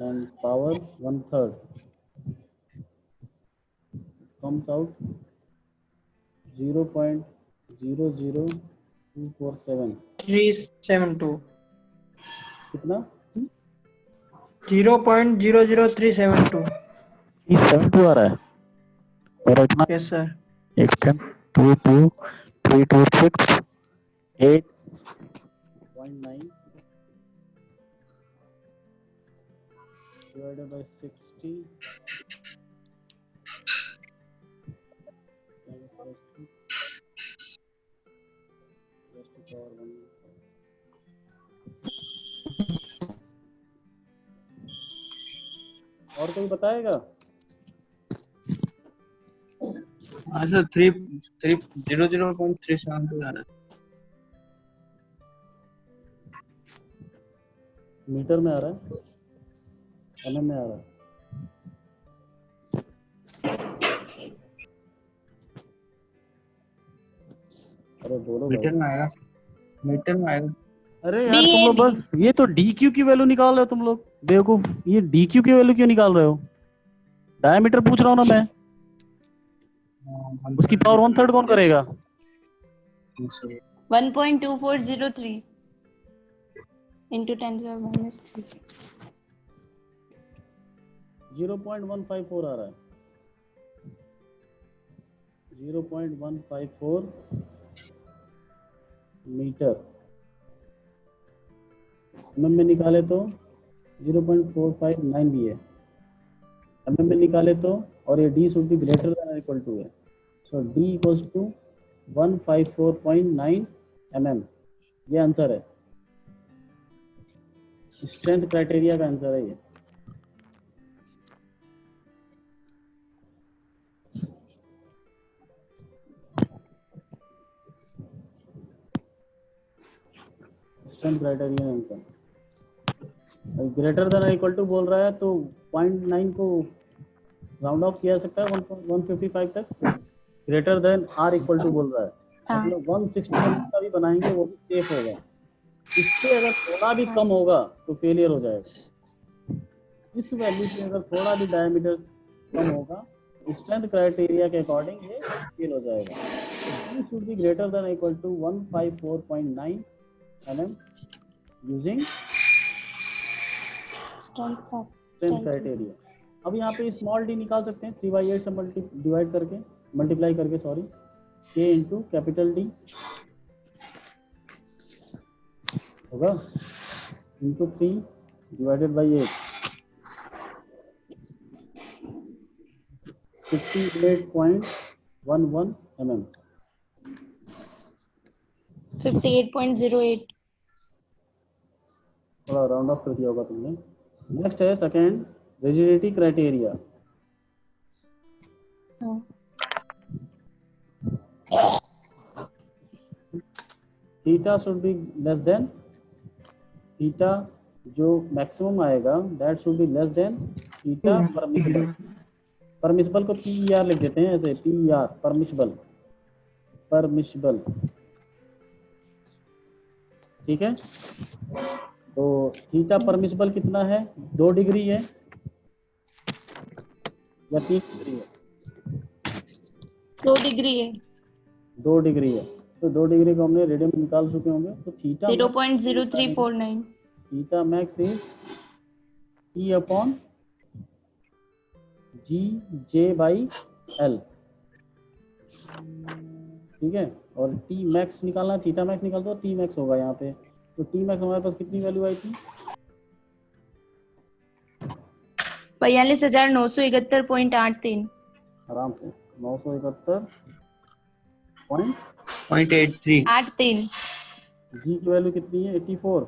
and power 1/3 comes out 0.00247। 372 कितना? 0.00372। 372 आ रहा है और इतना। Yes sir. Extend 22326.8.9 divided by 60 plus to power 1। और कोई बताएगा? हाँ सर 300.372 आ रहा है। मीटर में आ रहा है, एमएम में आ रहा है। अरे बोलो मीटर में आएगा, मीटर में आएगा। अरे यार तुम लोग बस ये तो डी क्यू की वैल्यू निकाल रहे हो तुम लोग बेवकूफ। ये डी क्यू की वैल्यू क्यों निकाल रहे हो? डायमीटर पूछ रहा हूँ ना मैं, उसकी पावर 1/3 कौन करेगा? 1.2403 into 10 to the minus 3 0.154 आ रहा है। 0.154 मीटर। एमएम में निकाले तो 0.459 भी है। एमएम में निकाले तो, और ये D should be greater than equal to है। So D equals to 154.9 mm। ये आंसर है, स्ट्रेंथ क्राइटेरिया का आंसर है ये। Strength criteria answer greater than equal to बोल रहा है तो 0.9 को राउंड ऑफ किया सकता है 155 तक। Greater than or equal to बोल रहा है हाँ। मतलब 160 का भी बनाएंगे वो भी सेफ होगा। इससे अगर थोड़ा भी कम होगा तो फेलियर हो जाएगा। इस वैल्यू से अगर थोड़ा भी डायमीटर कम होगा स्ट्रेंथ क्राइटेरिया के अकॉर्डिंग ये फेल हो जाएगा। D should be greater than or equal to 154.9 mm using strength criteria. अब यहाँ पे स्मॉल डी निकाल सकते हैं 3/8 से मल्टीप्लाई करके sorry K into capital D होगा इंटू 3 डिवाइडेड बाई 8 58.11 mm 58.08। थोड़ा राउंड ऑफ कर दिया होगा तुमने। नेक्स्ट है second rigidity criteria. Theta should be less then theta जो मैक्सिमम आएगा that should be less then theta permissible. Permissible को PER लिख देते हैं ऐसे PER परमिसिबल ठीक है। तो थीटा परमिसिबल कितना है 2 डिग्री है या 3 डिग्री है 2 डिग्री है 2 डिग्री है। तो 2 डिग्री को हमने रेडियन में निकाल चुके होंगे। तो theta 0.0349। Theta max is E upon G/L ठीक है। और T मैक्स निकालना थीटा मैक्स निकाल दो T मैक्स होगा यहाँ पे। तो T मैक्स हमारे पास कितनी वैल्यू आई थी 42,971.83। आराम से 971.83 83। जी की वैल्यू कितनी है 84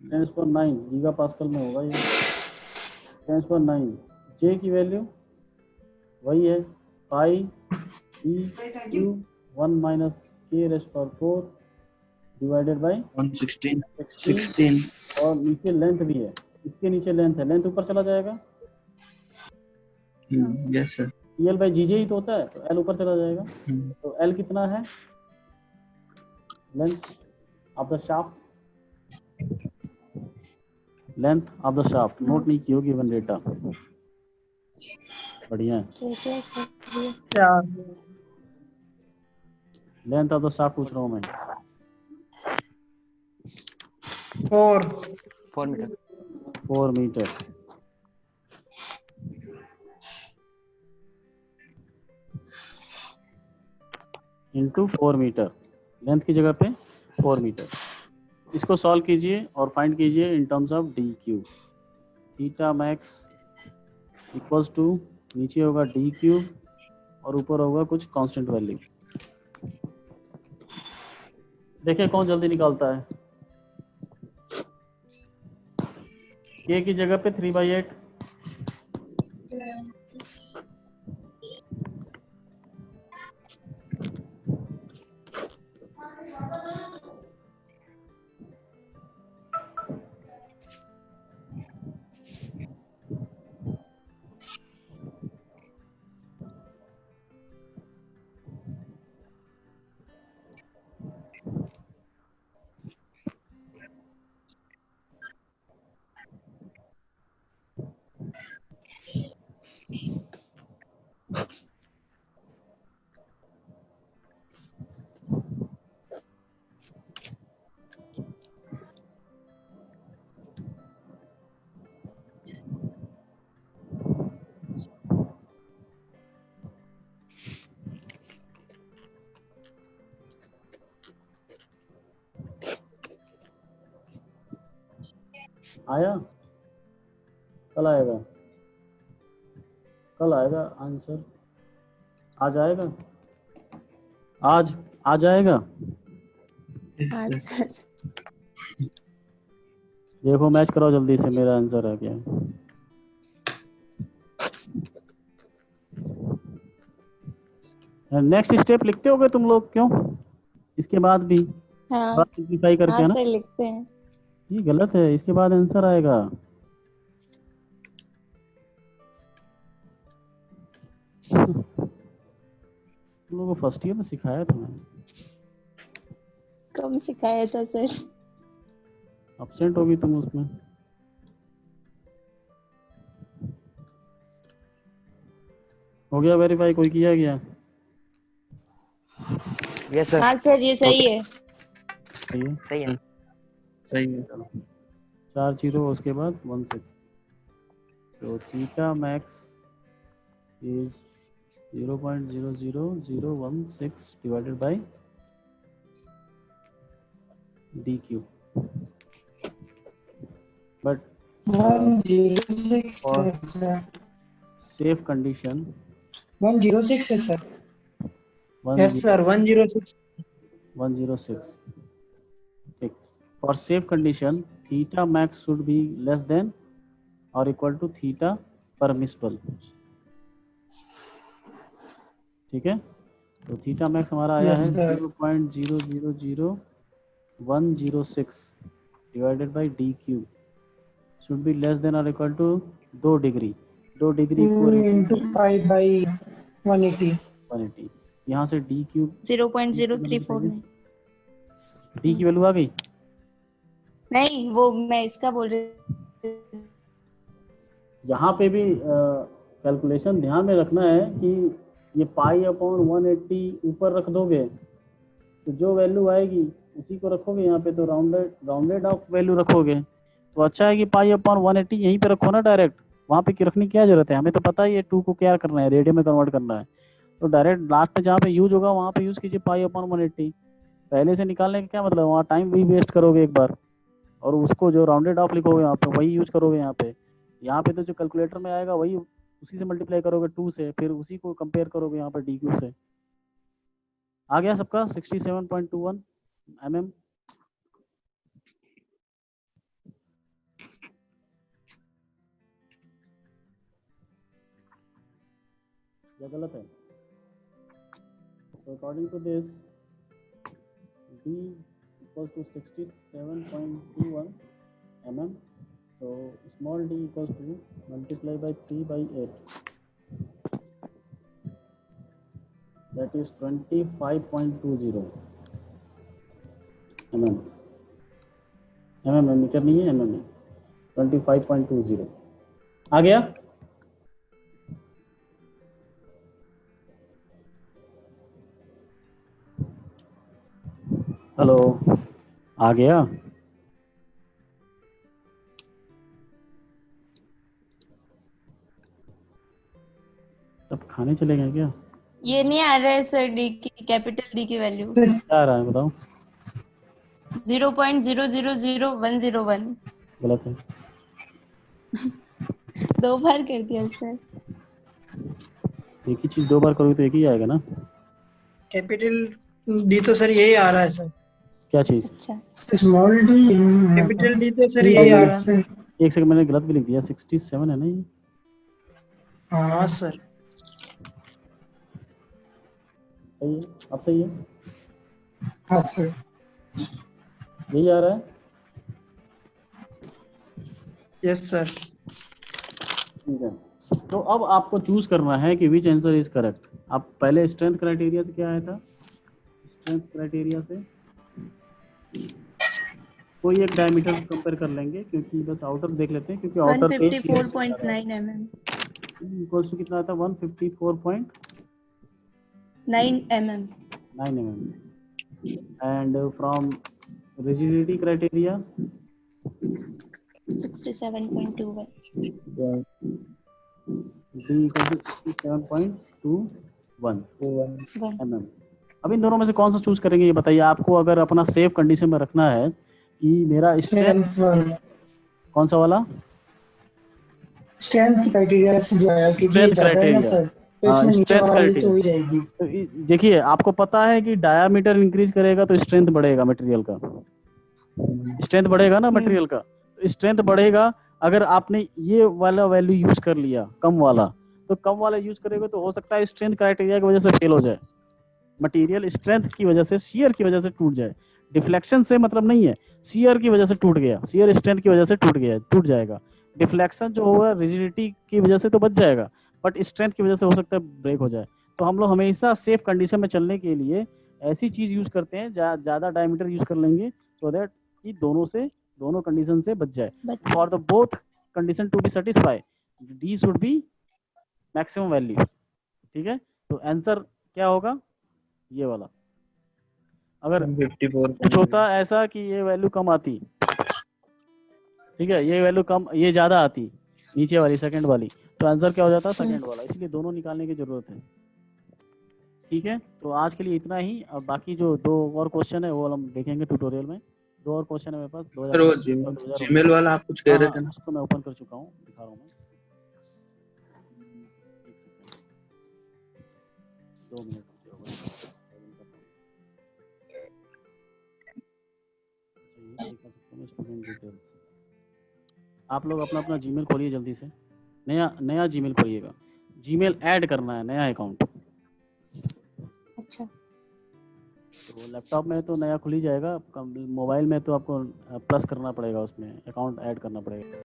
10⁹ गीगा पास्कल में होगा ये 10⁹। जे की वैल्यू वही है पाई E/Q 1 - K⁴ डिवाइडेड बाई 116 और नीचे लेंथ भी है इसके नीचे लेंथ है लेंथ ऊपर चला जाएगा यस सर EL/GJ ही तो होता है तो L ऊपर चला जाएगा। तो L कितना है length of the shaft note नहीं की होगी गिवन डेटा बढ़िया है। लेंथ ऑफ द शाफ्ट पूछ रहा हूँ मैं 4 मीटर इंटू 4 मीटर लेंथ की जगह पे 4 मीटर। इसको सॉल्व कीजिए और फाइंड कीजिए in terms of DQ। Theta max equals to नीचे होगा DQ और ऊपर होगा कुछ कांस्टेंट वैल्यू। देखिए कौन जल्दी निकालता है। K की जगह पे 3/8 आया कल आएगा आंसर आज आएगा आज आ जाएगा। देखो मैच कराओ जल्दी से मेरा आंसर आ गया। नेक्स्ट स्टेप लिखते होगे तुम लोग क्यों इसके बाद भी हाँ, सिंप्लीफाई करके हाँ ना सर लिखते हैं। ये गलत है इसके बाद आंसर आएगा। तुम लोग को को फर्स्ट ईयर में सिखाया था मैंने। कम सिखाया था सर। एब्सेंट होगी तुम उसमें। हो गया वेरीफाई? कोई किया गया? Yes sir. हाँ सर ये सही है। सही है, सही है। सही है। 4 0 उसके बाद 1 6। तो theta max is 0.00016 divided by dq. But 106 for है सर। safe condition 106 है सर। 1 yes sir 106। 106. ठीक. For safe condition theta max should be less than or equal to theta permissible. ठीक है, तो थीटा मैक्स हमारा आया है 0.000106 divided by DQ should be less than और equal to 2 degree. 2 degree into pi by 180। 180। यहाँ से DQ 0.034 D की वैल्यू आ गई। नहीं, वो मैं इसका बोल रही। यहाँ पे भी कैलकुलेशन ध्यान में रखना है कि ये पाई अपॉन 180 ऊपर रख दोगे तो जो वैल्यू आएगी उसी को रखोगे, यहाँ पे तो राउंडेड ऑफ वैल्यू रखोगे तो अच्छा है कि पाई अपॉन 180 यहीं पे रखो ना डायरेक्ट। वहाँ पे रखने की क्या जरूरत है, हमें तो पता ही है 2 को क्या करना है, रेडियन में कन्वर्ट करना है। तो डायरेक्ट लास्ट में जहाँ पे यूज होगा वहाँ पे यूज कीजिए पाई अपॉन 180। पहले से निकालने का क्या मतलब, वहाँ टाइम भी वेस्ट करोगे एक बार, और उसको जो राउंडेड ऑफ लिखोगे यहाँ पे वही यूज करोगे। यहाँ पे तो जो कैलकुलेटर में आएगा वही, उसी से मल्टीप्लाई करोगे 2 से, फिर उसी को कंपेयर करोगे यहाँ पे DQ से। आ गया सबका 67.21 mm। या गलत है? तो according to this D equals to 67.21 mm. So small d equals to multiply by 3/8. That is 25.20 mm. mm metre नहीं है, mm है। 25.20 आ गया। हेलो, आ गया? सब खाने चले गए क्या? ये नहीं आ रहा है सर डी की, कैपिटल डी की वैल्यू क्या आ रहा है बताओ? 0.000101। गलत है। 2 बार कर दिया सर। एक ही चीज 2 बार करोगे तो एक ही आएगा ना। कैपिटल डी तो सर यही आ रहा है सर। क्या चीज? अच्छा, स्मॉल डी कैपिटल डी तो सर यही आ रहा है। एक सेकंड, मैंने गलत भी लिख दिया। 67 है ना ये? हाँ सर सही है, अब सही है। हाँ सर यही आ रहा है। Yes sir. ठीक है, तो अब आपको चूज करना है कि विच आंसर इज करेक्ट। आप पहले स्ट्रेंथ क्राइटेरिया से क्या आया था? स्ट्रेंथ क्राइटेरिया से कोई एक डायमीटर कंपेयर कर लेंगे, क्योंकि बस आउटर देख लेते हैं, क्योंकि आउटर पे 154.9 mm। इक्वल्स टू कितना आता है? 9 mm। 9 mm। And from rigidity criteria 67.21। D equal to 67.21 mm। अब इन दोनों में से कौन सा चूज करेंगे ये बताइए। आपको अगर अपना सेफ कंडीशन में रखना है कि मेरा स्ट्रेंथ कौन सा वाला? स्ट्रेंथ क्राइटेरिया से जो है, क्योंकि ये ज्यादा है ना सर, तो इसमें नीचे वाली तो हो जाएगी। तो देखिए, आपको पता है कि डायामीटर इंक्रीज करेगा तो स्ट्रेंथ बढ़ेगा मटेरियल का। स्ट्रेंथ बढ़ेगा ना मटेरियल का, तो स्ट्रेंथ बढ़ेगा। अगर आपने ये वाला वैल्यू यूज कर लिया कम वाला, तो कम वाला यूज करेगा तो हो सकता है स्ट्रेंथ क्राइटेरिया की वजह से फेल हो जाए, मटेरियल स्ट्रेंथ की वजह से, शियर की वजह से टूट जाए। डिफ्लेक्शन से मतलब नहीं है, शियर की वजह से टूट गया, शियर स्ट्रेंथ की वजह से टूट जाएगा। डिफ्लेक्शन जो होगा रिजिडिटी की वजह से तो बच जाएगा, बट स्ट्रेंथ की वजह से हो सकता है ब्रेक हो जाए। तो तो हम लोग हमेशा सेफ कंडीशन में चलने के लिए ऐसी चीज यूज करते हैं, ज्यादा डायमीटर यूज कर लेंगे सो दैट कि दोनों कंडीशन से बच जाए। For the both condition to be satisfy D should be maximum value. ठीक है, तो आंसर क्या होगा, ये वाला। अगर 54 कुछ होता ऐसा कि ये वैल्यू कम आती, ठीक है, ये वैल्यू कम, ये ज्यादा आती नीचे वाली सेकंड वाली, तो आंसर क्या हो जाता सेकंड वाला। इसलिए दोनों निकालने की जरूरत है। ठीक है, तो आज के लिए इतना ही। अब बाकी जो 2 और क्वेश्चन है वो हम देखेंगे ट्यूटोरियल में। 2 और क्वेश्चन है मेरे पास। सर वो जीमेल वाला आप कुछ कह रहे थे ना? उसको मैं ओपन कर चुका हूँ, दिखा रहा हूँ मैं। 2 मिनट। स्टूडेंट डिटेल्स, आप लोग अपना अपना जीमेल खोलिए जल्दी से। नया जीमेल खोलिएगा। जीमेल ऐड करना है, नया अकाउंट। अच्छा, तो लैपटॉप में तो नया खुल ही जाएगा, मोबाइल में तो आपको प्लस करना पड़ेगा, उसमें अकाउंट ऐड करना पड़ेगा।